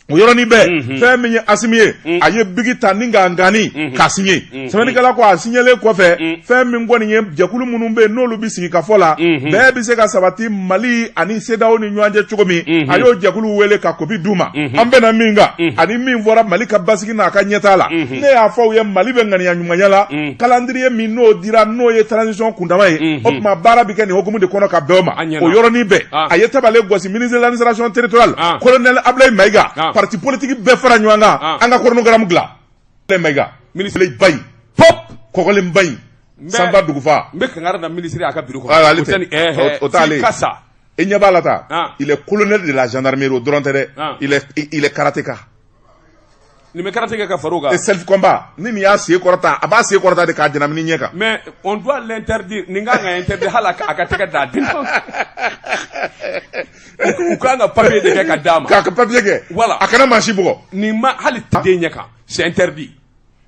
o yɔrɔnin bɛɛ fɛn min ye Asimi ye a ye bigi ta ni ka ngani k'a signé sɛbɛnnikɛla ko a signalen kɔfɛ fɛn min kɔni ye jɛkulu minnu bɛ yen n'olu bɛ sigi ka fɔ la bɛɛ bɛ se ka sabati Mali ani CEDEAO ni ɲɔgɔn cɛ cogo min a y'o jɛkulu wele ka kopi d'u ma an bɛna min kan ani min fɔra Mali ka basigi n'a ka ɲɛtaa la ne y'a fɔ u ye Mali bɛ ŋaniya ɲumanya la calendrier min n'o dira n'o ye transition kundama ye o tuma baara bɛ kɛ nin hukumu de kɔnɔ ka bɛn o ma o yɔrɔnin bɛɛ a ye tabale gosi ministre de l'administration territoriale colonel Ablaye Maïga parti politique bɛɛ fara ɲɔgɔn kan an ka chronogramme dilan Ablaye Maïga ministre Bayi pop kɔkɔlen Bayi Samba Dugufa n bɛ kangari da ministre a ka bureau kɔnɔ o t'ale e ɲɛ b'a la ta il est colonel de la gendarmerie o dɔrɔn tɛ dɛ il est karatéka nin bɛ karatéka ka far'o kan et self combat ni nin y'a sen kɔrɔta a b'a sen kɔrɔta de k'a jɛnamini ɲɛ kan mais on doit l'interdire nin kan ka interdire hali a ka tɛgɛ d'a den u kan ka papier de kɛ ka d'a ma k'a ka papier kɛ voilà a kana mansi bugɔ nin ma hali den ɲɛ kan c'est interdit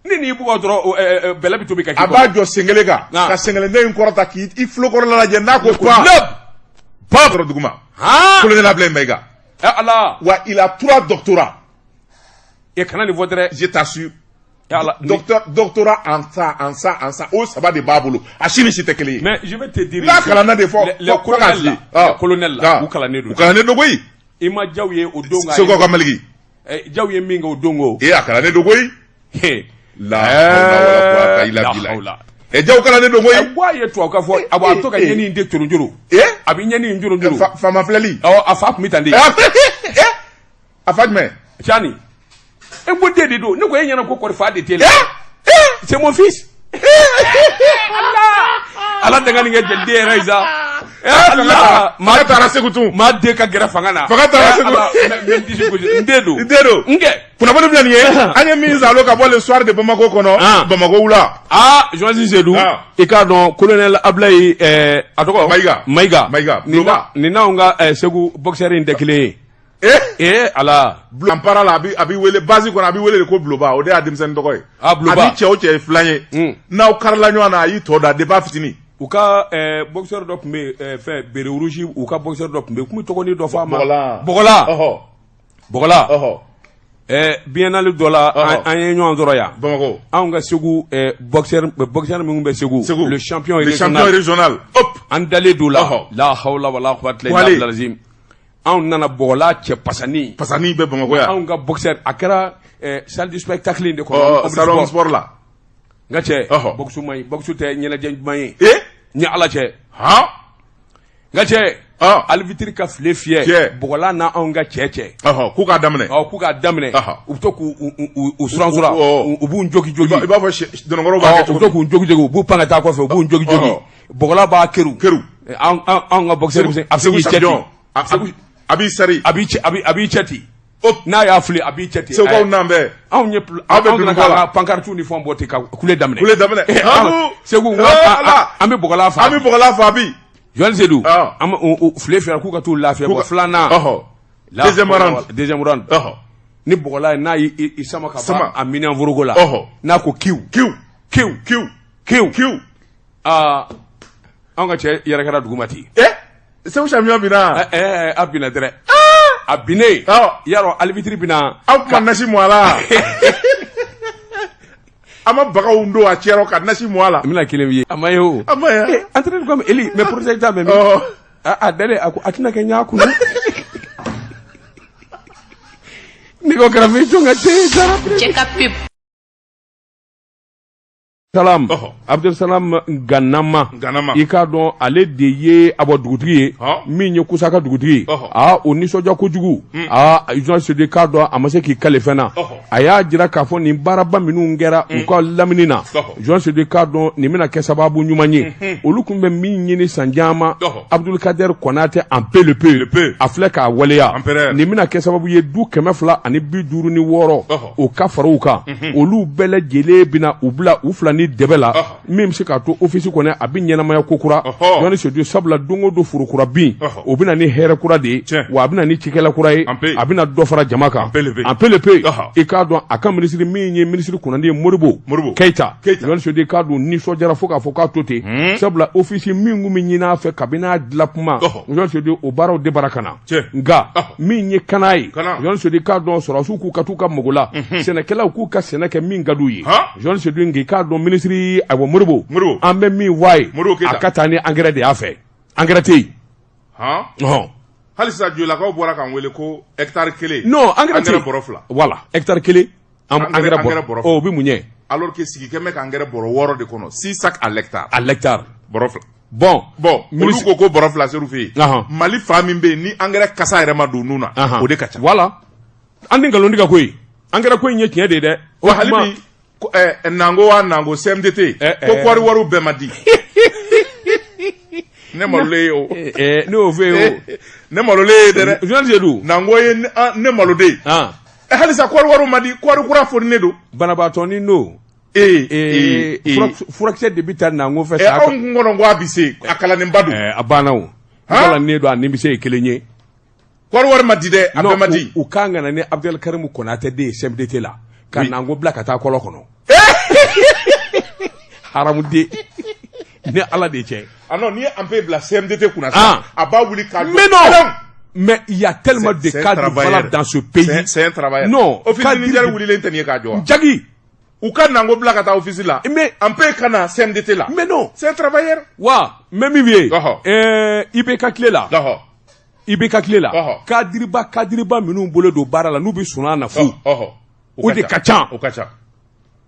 ni n'i bugɔ dɔrɔn bɛlɛ bɛ tobi ka k'i a b'a jɔ sen kelen kan ka sen kelen den in kɔrɔta k'i fulokɔrɔla lajɛ n'a ko pa dɔrɔn duguma colonel Ablaye Maïga Allah wa il a 3 doctorats et kana nin fɔ dɛrɛ je t'assure doctorat en ça o saba de b'a bolo a si ni si tɛ kelen ye mais je vais te dire n'a kalanna de fɔ les colonels la u kalannen don koyi i ma jaw ye o don Seko ka Maliki jaw ye min kɛ o don o a kalannen don koyi la hawla wala quwwata illa billah jaw kalannen don koyi ko a ye tubabu ka fɔ a b'a to ka ɲɛni in de coronjoro a bɛ ɲɛni in coronjoro fama filɛli a fa tun bɛ tan de a fa jumɛn Tiani e mo den de don ne ko e ɲɛna ko kɔri fa de tɛ la c'est mon fils ala dangani kɛ jɛn den yɛrɛ sa Allah maa taara Segu tun maa den ka gɛrɛ fanga na fanga taara Segu n disi gosi n den don n kɛ kunnafoni filɛ nin ye an ye min zalo ka bɔ le soir de Bamako kɔnɔ Bamako wula Joasi Seydou i k'a dɔn colonel Ablaye a tɔgɔ Maïga nin n'anw ka Segu boxeur in tɛ kelen ye ala Ampara la a b'i wele base kɔnɔ a b'i wele de ko Buloba o de y'a denmisɛnnin tɔgɔ ye a b'i cɛ o cɛ ye filan ye n'aw karila ɲɔgɔn na a y'i tɔ da depuis fitinin u ka boxeur dɔ tun bɛ fɛn bere rouge u ka boxeur dɔ tun bɛ kun tɔgɔnin dɔ fɔ a ma Bɔgɔla biennale dɔ la an ye ɲɔgɔn sɔrɔ yan Bamako anw ka Segu boxeur minnu bɛ Segu le champion régional an dalen d'o la hawla wala quwwata illa billah anw nana Bɔgɔla cɛ pasani bɛ Bamako yan anw ka boxeur a kɛra salle du spectacle de kɔnɔ salon sport la n ka cɛ boxu man ɲi boxu tɛ ɲɛnajɛ ɲuman ye ni ala cɛ n ka cɛ alvitiri ka file fiyɛ Bɔgɔla n'a anw ka cɛ k'u k'a daminɛ u bɛ to k'u suran u b'u jogi i b'a fɔ dɔnɔkɔrɔw b'a kɛ u bɛ to k'u jogi u b'u pan ka taa kɔfɛ u b'u jogi Bɔgɔla b'a keru anw ka boxeur a bɛ se k'i cɛ ten a b'i sari a b'i cɛ ten n'a y'a fili a b'i cɛ ten Segukaw n'an bɛɛ anw bɛ ka pankartu ni fɛnw bɔ ten ka kule daminɛ Segu an bɛ Bɔgɔla fa bi Joani Seydou file fiyɛra k'u ka t'u lafiya bɔ filanan deuxième round ni Bɔgɔla ye n'a y'i sama ka ban a minɛn foroko la n'a ko kiw anw ka cɛ yɛrɛ kɛra duguma ten Segu champion bina a bina dɛrɛ a binnen yarɔ alvitiri bina aw kuma nasi mu a la a ma bagaw don a cɛra ka nasi mu a la n bɛna kelen ye a ma ye o entraîneur comme Eli mais protecteur bɛ min a dɛrɛ a ko a tɛna kɛ ɲa kun ni ko kɛrɛfɛ jɔn ka cɛ Salam Abdulsalam Ganama i k'a dɔn ale de ye a bɔ dugutigi ye min ye Kusaka dugutigi o nisɔndiya kojugu Joan Sede k'a dɔn a ma se k'i kale fɛn na a y'a jira k'a fɔ nin baaraba minnu kɛra u ka lamini na Joan Sede k'a dɔn nin bɛna kɛ sababu ɲuman ye olu tun bɛ min ɲini san caman Abdulkader Konate en peu le peu a filɛ k'a waleya nin bɛna kɛ sababu ye du 256 o ka fara u kan olu bɛɛ lajɛlen bɛna u bila u fila ni dɛbɛ la min bɛ se k'a to office kɔnɔ a bɛ ɲɛnamaya ko kura Jɔn Sodi sabula don o don foro kura bin o bɛ na ni hɛrɛ kura de ye wa a bɛ na ni cikɛla kura ye a bɛ na dɔ fara jama kan en peu le peu i k'a dɔn a ka ministre min ye ministre kunnandi ye Modibo Keita Jɔn Sodi k'a dɔn nisɔndiyara fo k'a fɔ k'a to ten sabula office min kun bɛ ɲini a fɛ kabini a dilan kuma Jɔn Sodi o baaraw debara ka na nka min ye kana ye Jɔn Sodi k'a dɔn sɔrɔsiw k'u ka t'u ka mago la sɛnɛkɛlaw k'u ka sɛnɛ kɛ min ka d'u ye Jɔn Sodi ngi k'a dɔn ministre ayiwa Modibo an bɛ min fɔ a ye a ka taa ni engrais de y'a fɛ engrais tɛ yen hali sisan jolakaw bɔra k'an wele ko hectare 1 non engrais bɔrɔ 2 voilà hectare 1 engrais bɔrɔ o bɛ mun ɲɛ alors que sigi kɛmɛ ka engrais bɔrɔ 6 de kɔnɔ 6 sacs à l'hectare bɔrɔ 2 bon olu ko bɔrɔ 2 ser'u fɛ yen Mali fa min bɛ yen ni engrais kasa yɛrɛ ma don nun na o de ka ca voilà an ni nkalon tigɛ ko ye engrais ko in ye tiɲɛ de ye dɛ wa hali bi nango CMDT ko kɔɔri wariw bɛɛ ma di ne malolen ye o ne y'o fɛ yen o ne malolen ye dɛ Jɔn Sodi nango ye ne maloden halisa kɔɔri wariw ma di kɔɔri kura foni ne don banabaatɔ ni n'o furakisɛ de bɛ taa nango fɛ sa anw kun kɔnɔ ko a bɛ se a kalaninba don a banna o kalannen don a nimisa ye kelen ye kɔɔri wari ma di dɛ a bɛɛ ma di u kan ka na ni Abdel Karim Konate de ye CMDT la ka nango bila ka taa kɔlɔ kɔnɔ haramuden ni Ala de cɛ non ni an peut bila CMDT kunna sa a b'a wuli k'a jɔ mais il y a tellement de cadres valables dans ce pays c'est un travailleur non office ministère wulilen tɛ nin ye k'a jɔ jagi u ka nango bila ka taa office la mais an peut ka na CMDT la mais non c'est un travailleur wa même min ye IBK tile la IBK tile la kadiriba minnu bolo don baara la n'u bɛ sɔn a na fu o de ka ca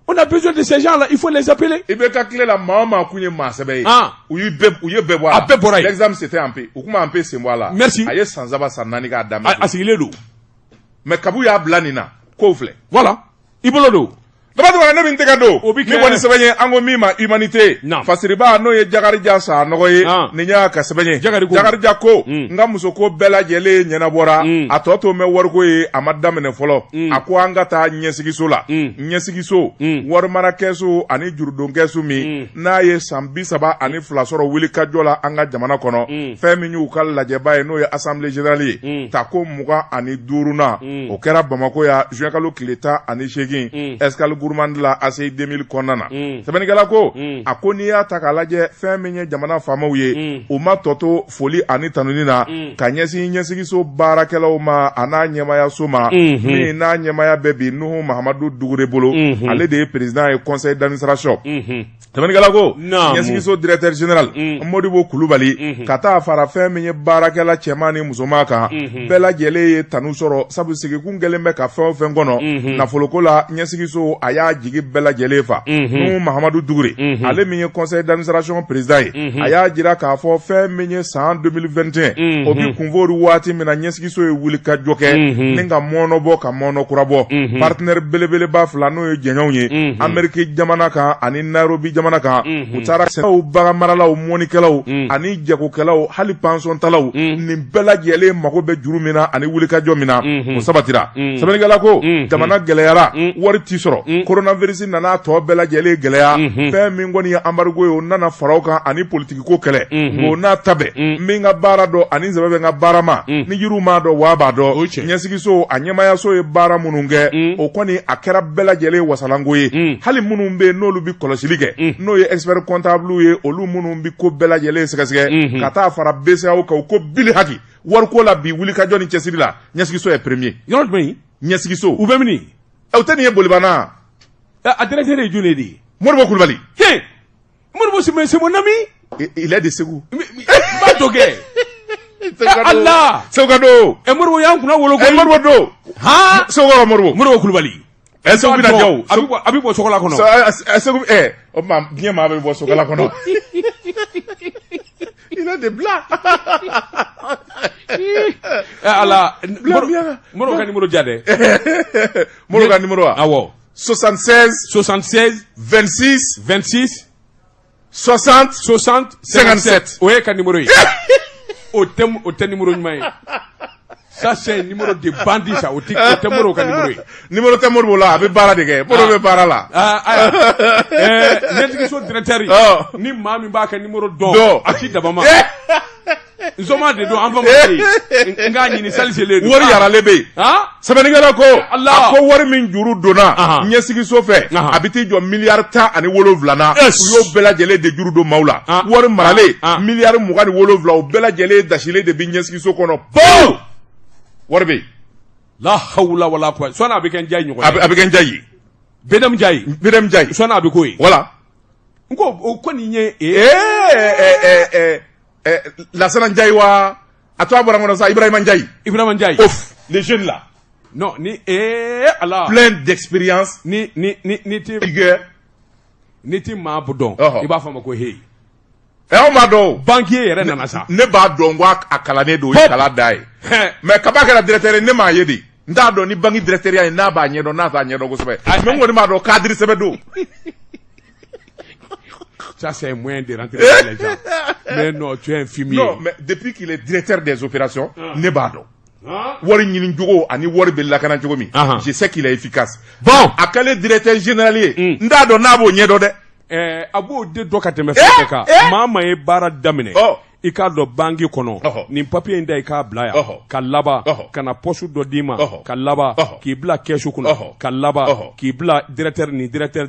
on a besoin de ces gens là il faut les appeler IBK tile la maa o maa kun ye maa sɛbɛ ye u ye bɛɛ bɔ a la a bɛɛ bɔra yen l'examen c'était en paix u kuma en paix sen bɔ a la merci a ye san 3 san 4 k'a daminɛ a sigilen don mais kabu y'a bila nin na k'o filɛ voilà i bolo don dama ne bɛ n tɛgɛ don ni kɔni sɛbɛn ye an ko min ma humanité fasiriba n'o ye Jakarija sa nɔgɔ ye nin y'a ka sɛbɛn ye Jakarija ko n ka muso ko bɛɛ lajɛlen ɲɛnabɔra a tɔ to mɛn wariko ye a ma daminɛ fɔlɔ a ko an ka taa ɲɛsigiso la ɲɛsigiso warimara kɛsu ani jurudon kɛsu min n'a ye san 32 sɔrɔ wulikajɔ la an ka jamana kɔnɔ fɛn min y'u ka lajɛba ye n'o ye assemblée générale ye ta ko 25 na o kɛra Bamako ya juin kalo tile 18 escale gourmand la ACI 2000 kɔnɔna na sɛbɛnnikɛla ko a ko n'i y'a ta k'a lajɛ fɛn min ye jamana faamaw ye u ma tɔto foli ani tanuni na ka ɲɛsin ɲɛsigiso baarakɛlaw ma a n'a ɲɛmayaso ma min n'a ɲɛmaya bɛɛ bi Nuhu Mahamadu Dugure bolo ale de ye président ye conseil d'administration sɛbɛnnikɛla ko ɲɛsigiso directeur général Modibo Kulubali ka taa fara fɛn min ye baarakɛla cɛman ni musoman kan bɛɛ lajɛlen ye tanu sɔrɔ sabu sigikun kɛlen bɛ ka fɛn o fɛn kɔnɔ nafoloko la ɲɛsigiso a y'a jigi bɛɛ lajɛlen fa Nuhu Mahamadu Dugure ale min ye conseil d'administration président ye a y'a jira k'a fɔ fɛn min ye san 2021 o bi kunfori waati min na ɲɛsigiso ye wuli ka jɔ kɛ ni ka mɔnɔ bɔ ka mɔnɔ kura bɔ partenaire belebeleba fila n'o ye jɛɲɔgɔnw ye Amérique jamana kan ani Nairobi jamana kan u taara sɛnɛw bagan maralaw mɔnikɛlaw ani jagokɛlaw hali pension talaw nin bɛɛ lajɛlen mago bɛ juru min na ani wulikajɔ min na o sabatira sɛbɛnnikɛla ko jamana gɛlɛyara wari t'i sɔrɔ coronavirus nana tɔ bɛɛ lajɛlen gɛlɛya fɛn min kɔni ye embargo ye o nana faraw kan ani politiki ko kɛlɛ o n'a ta bɛɛ min ka baara dɔn ani sɛbɛ bɛ n ka baara ma ni yiriw m'a dɔn waa b'a dɔn ɲɛsigiso a ɲɛmayaso ye baara minnu kɛ o kɔni a kɛra bɛɛ lajɛlen wasalanko ye hali minnu bɛ yen n'olu bɛ kɔlɔsili kɛ n'o ye expert comptable ye olu minnu bɛ ko bɛɛ lajɛlen sɛgɛsɛgɛ ka taa fara BCEAO kan u ko bili haki wariko la bi wulikajɔ ni cɛsiri la ɲɛsigiso ye premier yɔrɔ jumɛn ɲɛsigiso u bɛ min o tɛ nin ye bolibana a directeur ye jɔn de ye Modibo Kulubali Modibo c'est mon ami il est de Segu b'a to kɛ Allah Segu ka do Modibo y'an kunna wolo ko Modibo do Segu ka Modibo Kulubali Segu bɛna jɔ a bɛ bɔ sɔgɔla kɔnɔ Segu o ma diɲɛ maa bɛ bɔ sɔgɔla kɔnɔ il a des blancs Allah Modibo ka numéro diya dɛ Modibo ka numéro awɔ 76 26 60 57 o ye ka numéro ye o tɛ numéro ɲuman ye Ça c'est un numéro de bandit ça o numéro ka numéro. Numéro te Modibo la abi baara de kɛ. Modibo bɛ baara la. Ɲɛtigiso directeur ni maa min b'a ka numéro dɔn a ti dabama. Nzoma de don an fa ma se n k'a ɲini saliselen don. Wari yaralen bɛ yen. Sɛbɛnnikɛla ko a ko wari min juru donna ɲɛsigiso fɛ a bɛ t'i jɔ miliyari 17 na u y'o bɛɛ lajɛlen de juru don maaw la. Wari maralen miliyari 27 o bɛɛ lajɛlen dasilen de bɛ ɲɛsigiso kɔnɔ. Paul wari bɛ yen. La hawla wala quwwata sɔnni a bɛ kɛ n ja ye ɲɔgɔn ye. A bɛ kɛ n ja ye. Bedam Jayi. Bedam Jayi. Sɔnni a bɛ k'o ye. Voilà. N ko o ko nin ye. Lassana Ndiaye wa a to a bɔra kɔnɔ sa Ibrahima Ndiaye. Ibrahima Ndiaye. Ouf les jeunes là. Non ni Allah. Plein d'expérience. Ni ti rigueur. Ni ti maa bu dɔn. I b'a fɔ a ma ko hey. Anw b'a dɔn. Banquier yɛrɛ nana sa. Ne b'a dɔn ko a kalannen don o ye kala da ye. Mais kaba kɛra directeur ye ne m'a ye de. N t'a dɔn ni banque directeur ye n'a b'a ɲɛdɔn n'a t'a ɲɛdɔn kosɛbɛ. Mais n kɔni b'a dɔn cadre sɛbɛn don. Ça, c'est un moyen de rentrer dans les gens. Mais non, tu es un fumier. Non, mais depuis qu'il est directeur des opérations, Nebado. Wari ɲini jogo ani wari bɛ lakana cogo min. Je sais qu'il est efficace. Bon. A kɛlen directeur général ye. N t'a dɔn n'a b'o ɲɛdɔn dɛ. A b'o de dɔ ka tɛmɛ fɛn bɛɛ kan. Maa maa ye baara daminɛ. I k'a dɔn banque kɔnɔ. Nin papier in da i k'a bila yan. Ka laban. Ka na poste dɔ d'i ma. Ka laban. K'i bila caisse kɔnɔ. Ka laban. K'i bila directeur ni directeur.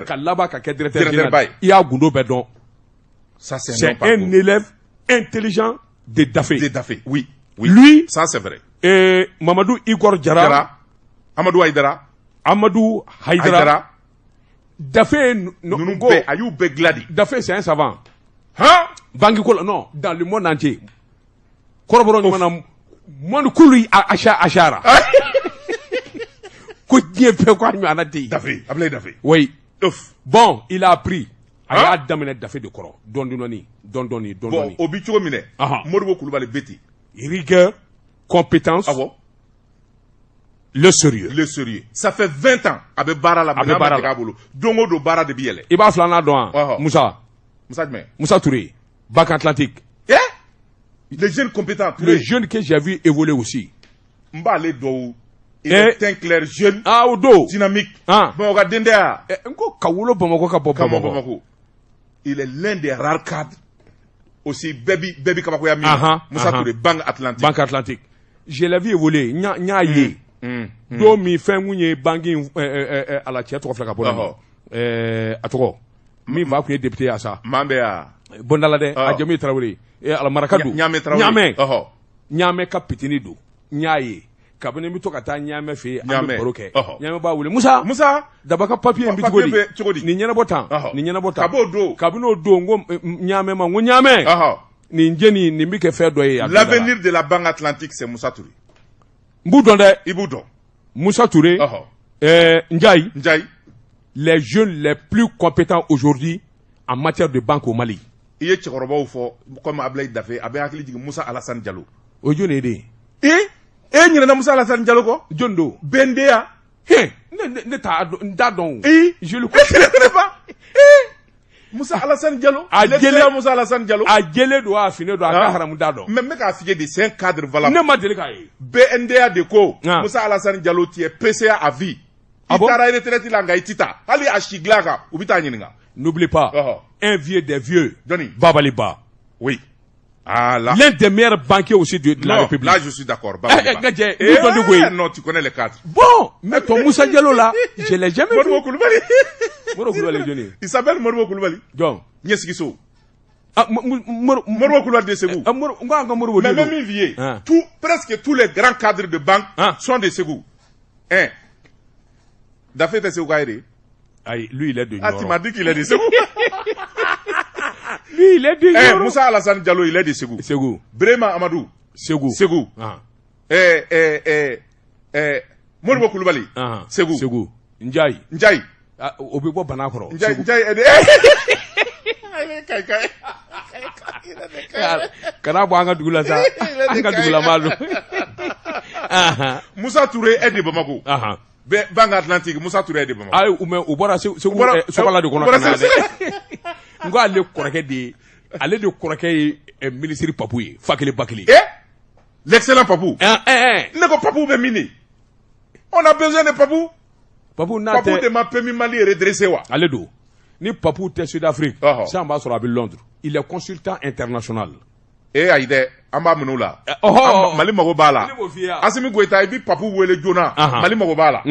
Ka laban ka kɛ directeur général. I y'a gundo bɛɛ dɔn. Ça c'est un élève intelligent de Dafé. De Dafé, oui. Lui, ça c'est vrai. Mamadou Igor Diarra. Amadou Haïdara. Amadou Haïdara. Dafé, Ayou Begladi. Dafé, c'est un savant. Hein? Bangikola, non, dans le monde entier. Koroboro, madame, monde kouli achara. Koutier peu quoi, nous en a dit. Dafé, appelez Dafé. Oui. Bon, il a appris. Il a daminé Dafé de Koro. Dondoni. Bon, Obicho Mine. Modibo Koulibaly Beti. Rigueur, compétence. Ah bon? Le sérieux. Le sérieux. Ça fait 20 ans. Abe bara la bara. Dongo do bara de biele. Iba flana doan. Moussa. Moussa Touré. Bac Atlantique. Les jeunes compétents. Les jeunes que j'ai vu évoluer aussi. Mbale do. Il est un clair jeune. Odo. Dynamique. Bon, regardez. Nko Kawulo Bamako ka Bamako. Il est l'un des rares cadres. Aussi, Baby Kabakoya Moussa Touré, Banque Atlantique. Banque Atlantique. Je l'ai vu évoluer. Nya ye. Do mi fɛn mun ye banque à la cɛ tɔgɔ filɛ ka bɔ a tɔgɔ min fa kun ye député ya sa bondala dɛ a jamu ye Tarawele Alamaraka don Ɲamɛ ka pitini don n y'a ye kabini n bɛ to ka taa Ɲamɛ fɛ yen an bɛ baro kɛ Ɲamɛ b'a wele Musa daba ka papier in bɛ cogo di nin ɲɛnabɔ tan kabini o don n ko Ɲamɛ ma n ko Ɲamɛ nin jeni nin bɛ kɛ fɛn dɔ ye l'avenir de la Banque Atlantique c'est Moussa Touré. Iboudon. Moussa Touré, Ndiaye, les jeunes les plus compétents aujourd'hui en matière de banque au Mali. Il y a comme Ablaï Dafé, Moussa Alassane Diallo. Aujourd'hui, il y a Moussa Alassane Diallo quoi? Jondo. Bendea. Je le connais pas. Moussa Alassane Diallo. Moussa Alassane Diallo. Même quand il y a c'est un cadre valable. BNDA de ko. Moussa Alassane Diallo qui est PCA à vie. N'oublie pas, un vieux des vieux, Babaliba. Oui. L'un des meilleurs banquiers aussi de la République. Là, je suis d'accord. Non, tu connais les cadres. Bon, mais ton Moussa Diallo là, je l'ai jamais vu. Il s'appelle Modibo Koulibaly. John. Nyesigiso. Modibo Koulibaly de Ségou. Mais même Vivier, presque tous les grands cadres de banque sont de Ségou. Dafé de Ségou Gaïri. Lui, il est de Nioro. Tu m'as dit qu'il est de Ségou. Lui, il est de Nioro. Moussa Alassane Diallo, il est de Ségou. Brema Amadou. Ségou. Modibo Koulibaly. Ségou. Ndiaye. Obi bo banakoro. Ndiaye. Kana bo anga dugula sa. Anga dugula malu. Moussa Touré est de Bamako. Banque Atlantique, Moussa Touré est de Bamako. Ayi, o bɔra Sokola de kɔnɔ kana dɛ. N ko ale kɔrɔkɛ de ye, ale de kɔrɔkɛ ye ministre Papu ye, fa kelen ba kelen. L'excellent Papou. Ne ko Papou be mini. On a besoin de Papou. Papou de ma permis Mali redresser wa. Allez do. Ni Papou te Sud-Afrique. Ça va sur Londres. Il est consultant international. Aïde, amba menula. Mali mago bala. Asimi Goïta ibi Papou wele jona. Mali mago bala.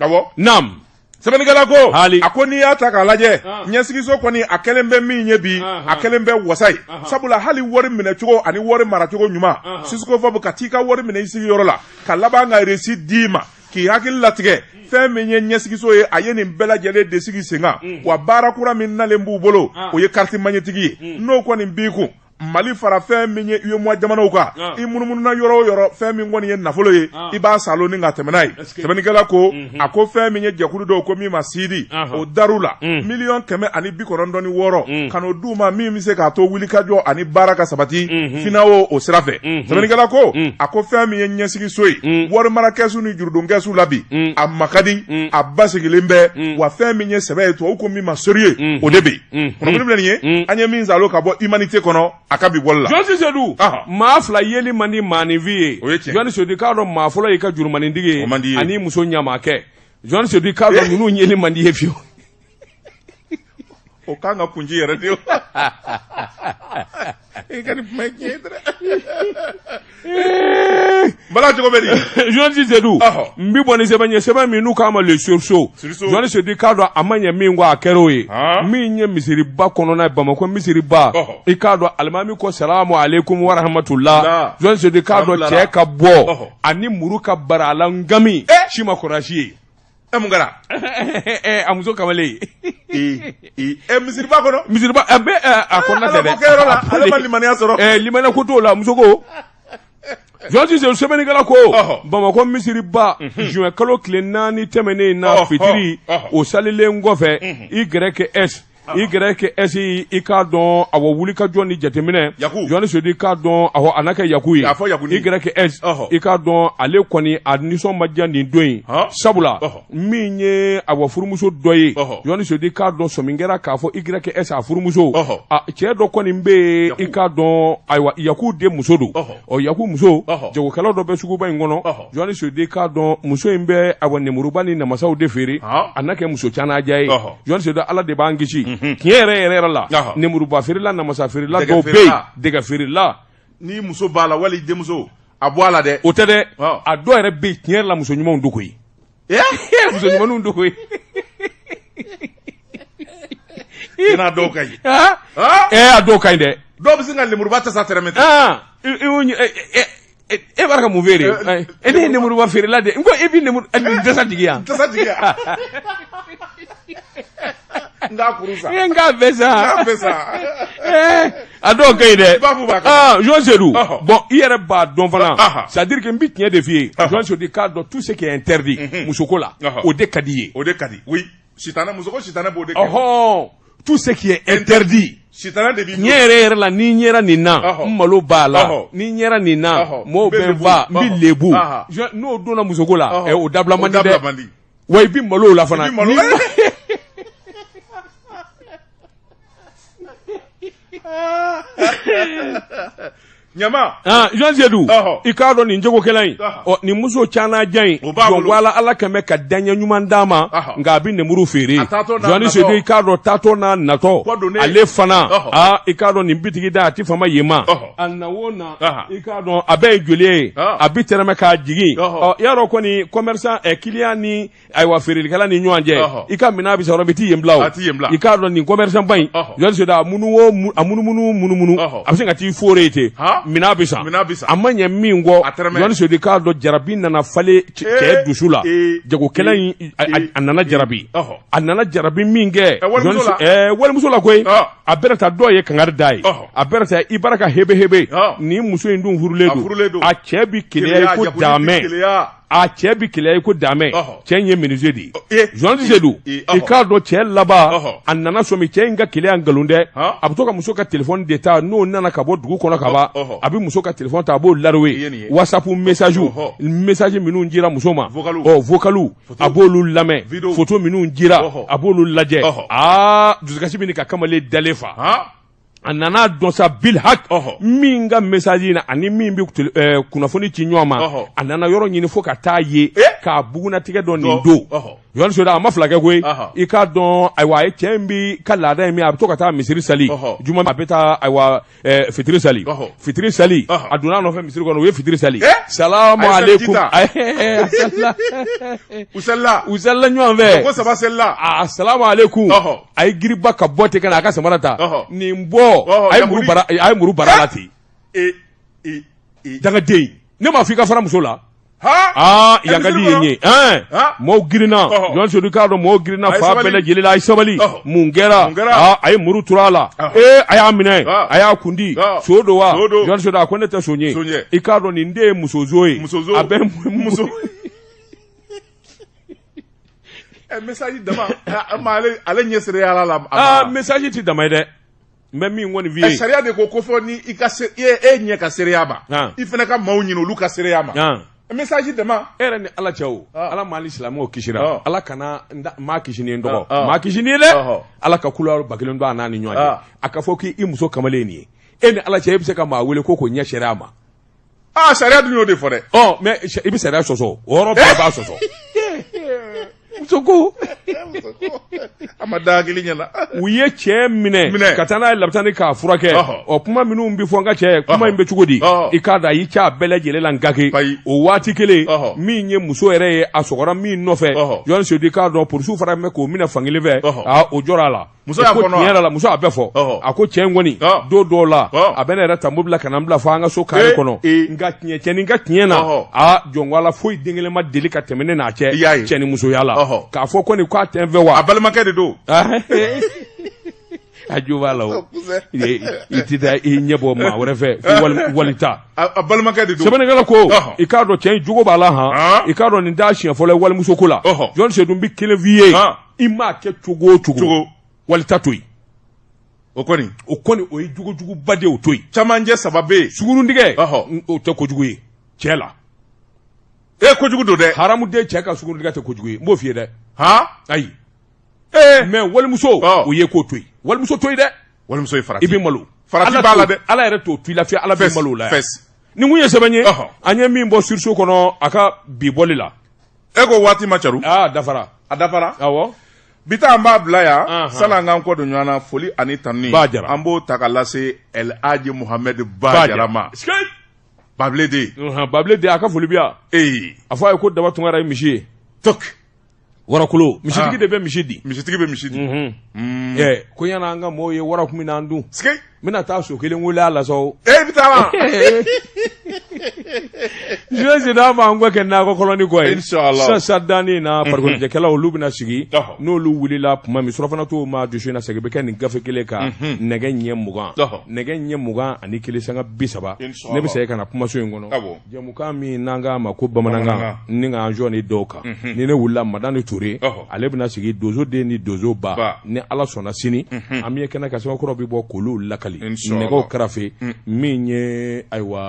Abo? Nam. Sebenigala ko. Akoni ya taka laje. Nyesigiso koni akelembe mi nyebi. Akelembe wasai. Sabula hali wori mine chugo ani wori marachugo nyuma. Sisuko fabu katika wori mine isi yorola. Kalaba nga resi dima. Ki hakil latige. Fɛn min ye ɲɛsigiso ye a ye nin bɛɛ lajɛlen de sigi sen kan wa baara kura min nalen b'u bolo o ye carte magnétique ye n'o kɔni b'i kun Mali fara fɛn min ye UEMOA jamanaw kan I munumununa yɔrɔ o yɔrɔ fɛn min kɔni ye nafolo ye I b'a salo ni ka tɛmɛ n'a ye sɛbɛnnikɛla ko a ko fɛn min ye jɛkulu dɔw ko min ma sidi o dar'u la miliyɔn 196 ka n'o d'u ma min bɛ se k'a to wulikajɔ ani baara ka sabati FINAO o sira fɛ sɛbɛnnikɛla ko a ko fɛn min ye ɲɛsigiso ye warimara kɛsu ni jurudon kɛsu la bi a ma ka di a basigilen bɛ wa fɛn min ye sɛbɛ ye tubabu ko min ma sérieux o de bɛ yen kunnafoni filɛ nin ye an ye min zalo ka bɔ humanité kɔnɔ akabi bolla Jonsi Sedu maa fila yeli mandi maanifi ye Jonsi Sedu k'a dɔn maa fɔlɔ y'i ka jurumanintigi ye ani muso ɲamakɛ Jonsi Sedu k'a dɔn ninnu yeli mandi ye fiyewu o kan ka kunji yɛrɛ de I ka nin kuma ye tiɲɛ ye dɛ bala cogo bɛ di Jonsi Sedu n bi bɔ ni sɛbɛn ye sɛbɛn min n'u k'a ma le sursaut Jonsi Sedu k'a dɔn a ma ɲɛ min kɔ a kɛra o ye min ye misiriba kɔnɔna ye Bamakɔ misiriba I k'a dɔn alimami ko salamu aleykum wa rahmatullah Jonsi Sedu k'a dɔn cɛ ka bɔ ani muru ka bara a la ngami si ma kɔrɔsi ye mun kɛra a muso kamalen misiriba kɔnɔ misiriba a bɛ a kɔnɔna tɛ dɛ kɛyɔrɔ la ale ma limaniya sɔrɔ limaniya ko t'o la muso ko Jonsi Sedu sɛbɛnnikɛla ko Bamakɔ misiriba juin kalo tile 4 tɛmɛnen na fitiri o salilen kɔfɛ YS YS I k'a dɔn awɔ wulikajɔ ni jateminɛ Jonsi Sedu k'a dɔn awɔ a n'a kɛ Yaku ye YS I k'a dɔn ale kɔni a nisɔn ma diya nin don in sabula min ye awɔ furumuso dɔ ye Jonsi Sedu k'a dɔn sɔmi kɛra k'a fɔ YS a furumuso cɛ dɔ kɔni bɛ yen I k'a dɔn ayiwa Yaku den muso don Yaku muso jagokɛlaw dɔ bɛ suguba in kɔnɔ Jonsi Sedu k'a dɔn muso in bɛ awɔ nemuruba ni namasaw de feere a n'a kɛ muso canaja ye Jonsi Sedu Ala de b'an kisi tiɲɛ yɛrɛ la nemuruba feerela namasa feerela dɔw bɛ yen dɛgɛ feerela ni muso b'a la wali denmuso a bɔ a la dɛ o tɛ dɛ a dɔw yɛrɛ bɛ yen tiɲɛ yɛrɛ la muso ɲumanw do koyi muso ɲumanw do koyi n'a dɔw ka ɲi a dɔw ka ɲi dɛ dɔw bɛ se ka lemuruba tasa tɛrɛmɛ e b'a ka mun feere e ne ye nemuruba feerela de n ko e bɛ nemuru dasa jigi yan dasa jigi yan nga kurusa nga besa a dɔw ka ɲi dɛ Jonsi Sedu bon I yɛrɛ b'a dɔn fana c'est à dire que n bi tiɲɛ de f'i ye Jonsi Sedu k'a dɔn tout ce qui est interdit musoko la o de ka di ye o de ka di oui sitanɛ muso ko sitanɛ b'o de kɛ tout ce qui est interdit sitanɛ de b'i ɲɛ yɛrɛ la ni ɲɛra nin na n malo b'a la ni ɲɛra nin na mɔɔw bɛ n fa n bɛ lebu n'o donna musoko la o dabila man di dɛ wa I bɛ malo la fana Nyama Jonsi Sedu I k'a dɔn nin jagokɛla in nin muso canaja in jɔnwala Ala kɛmɛ ka daɲɛ ɲuman d'a ma nka a bɛ nemuru feere Jonsi Sedu I k'a dɔn taatɔ n'a natɔ ale fana I k'a dɔn nin bitigi da a tɛ fama yen ma a na o na I k'a dɔn a bɛɛ ye joli ye a bɛ tɛrɛmɛ k'a jigin y'a dɔn kɔni commerçant client ni ayiwa feerelikɛla ni ɲɔgɔn cɛ I ka minɛn bɛ sɔrɔ bɛ t'i yen bila o I k'a dɔn nin commerçant ba in Jonsi Sedu a munumunu a bɛ se ka t'i foore ten mina bɛ san a ma ɲɛ min kɔ Jonsi Sedu k'a dɔn jarabi nana falen cɛ dusu la jagokɛla in a nana jarabi a nana jarabi min kɛ walimuso la koyi a bɛrɛ ta dɔw ye kangari da ye a bɛrɛ ta I bara ka hebe nin muso in dun furulen don a cɛ bi keleya ko damɛ a cɛ bi keleya ko damɛ cɛ in ye menuisier de ye Jonsi Sedu I k'a dɔn cɛ laban a nana sɔmi cɛ in ka keleya nkalon dɛ a bɛ to ka muso ka téléphone de ta n'o nana ka bɔ dugu kɔnɔ ka ban a bɛ muso ka téléphone ta a b'o laroué WhatsApp message minnu dira muso ma vocalu a b'olu lamɛn photo minnu dira a b'olu lajɛ dusukasi bɛ nin ka kamalen dalen fa a nana dɔn sa bil hak min ka message na ani min bɛ kunnafoni ci ɲɔgɔn ma a nana yɔrɔ ɲini fo ka taa ye k'a bugunatigɛ dɔn nin don Yohane Soda a ma fila kɛ koyi i k'a dɔn ayiwa a ye cɛ in bi ka laada in min a bɛ to ka taa misiri sali juma a bɛ taa ayiwa fitiri sali a donna a nɔfɛ misiri kɔnɔ u ye fitiri sali salamu aleykum u salila ɲɔgɔn fɛ ko saba selila salamu aleykum a ye giriba ka bɔ ten ka na a ka samara ta nin bɔ a ye muru bara la ten dangaden ne m'a fɔ i ka fara muso la yan ka di yen ye mɔɔw girinna Yohane Soda k'a dɔn mɔɔw girinna fa bɛɛ lajɛlen la a ye sabali mun kɛra a ye muru tur'a la a y'a minɛ a y'a kundi so don wa Yohane Soda a ko ne tɛ so ye i k'a dɔn nin den ye musozo ye a bɛ muso message dama ale ɲɛsira yala la message ti dama ye dɛ mais min kɔni f'i ye sariya de ko fɔ ni i ka e ɲɛ ka seereya ma i fana ka maaw ɲini olu ka seereya ma message dama e yɛrɛ ni ala cɛ o ala maa ni silamɛw kisira ala kana maa kisi ni dɔgɔ maa kisi ni dɛ ala ka couleur ba kelen don a n'a ni ɲɔgɔn cɛ a ka fɔ k'i muso kamalen nin ye e ni ala cɛ e bɛ se ka maa wele ko k'o ɲɛ sariya ma sariya dun y'o de fɔ dɛ mais i bɛ sariya sɔsɔ o yɔrɔ bɛɛ b'a sɔsɔ muso ko a ma da hakili ɲɛna u ye cɛ minɛ ka taa n'a ye lapitani k'a furakɛ kuma minnu bɛ fɔ n ka cɛ kuma in bɛ cogo di i k'a da y'i cɛ a bɛɛ lajɛlen la nkake o waati kelen min ye muso yɛrɛ ye a sɔgɔra min nɔfɛ Yohane Soda k'a dɔn polisiw fana bɛ k'o minɛ fankelen fɛ o jɔra a la muso y'a fɔ tiɲɛ yɛrɛ la muso a bɛɛ fɔ a ko cɛ in kɔni don dɔw la a bɛ ne yɛrɛ ta mobili la ka na n bila fo an ka so kare kɔnɔ nka cɛnin ka tiɲɛ na jɔnwala foyi den kelen ma deli ka tɛmɛ ne n'a cɛ cɛ ni musoya la k'a fɔ ko nin k'a tɛ n fɛ wa a balimakɛ de don a jo b'a la o i tɛ taa i ɲɛ bɔ maa wɛrɛ fɛ fo walita a balimakɛ de don sɛbɛnnikɛla ko i k'a dɔn cɛ in jogo b'a la i k'a dɔn nin t'a siɲɛ fɔlɔ ye walimuso ko la Yohane Soda bɛ kelen f'i ye i m'a kɛ cogo o cogo walita to yen o kɔni o ye jogojuguba de o to yen camancɛ saba bɛ yen suguruntigɛ o tɛ kojugu ye cɛ la kojugu don dɛ haramuden cɛ ka suguruntigɛ tɛ kojugu ye n b'o f'i ye dɛ ayi mais walimuso o ye ko to yen walimuso to yen dɛ walimuso ye farati i bɛ malo farati b'a la dɛ ala yɛrɛ t'o to i la fɛ ala bɛ malo la ni kun ye sɛbɛn ye an ye min bɔ siriso kɔnɔ a ka bi bɔli la e ko waati ma caru dafara a dafara awɔ bi ta an b'a bila yan sani an k'an kɔ don ɲɔgɔn na foli ani tanuni an b'o ta ka lase El Hadji Mohamed Bajara ma Babileden a ka foli bi yan a fɔ a ye ko Daba Tunkara ye misi ye warakolo misitigi de bɛ misi di misitigi bɛ misi di ko yana an ka mɔɔw ye wara kun min na an dun n bɛna taa so kelen wele a la sɔn bɛ taa wa Yohane Soda ma an kɛ nakɔ kɔlɔni kɔ ye inshallah sa danni na farikoloɲɛkɛlaw olu bɛna sigi n'olu wulila tuma min surafana t'o ma dusu in na segin bɛ kɛ nin gafe kelen kan nɛgɛ ɲɛ 20 ani kelen sanga 30 ne bɛ segin ka na kumaso in kɔnɔ jɛmukan min n'an k'a ma ko bamanankan ni k'an jɔ ni dɔw kan ni ne wulila Madani Ture ale bɛna sigi Dozo den ni Dozo ba ni ala sɔnna sini an bɛ kɛnɛ ka sɛbɛnkɔrɔ bɛ bɔ k'olu lakali nɛgɛw kɛrɛfɛ min ye ayiwa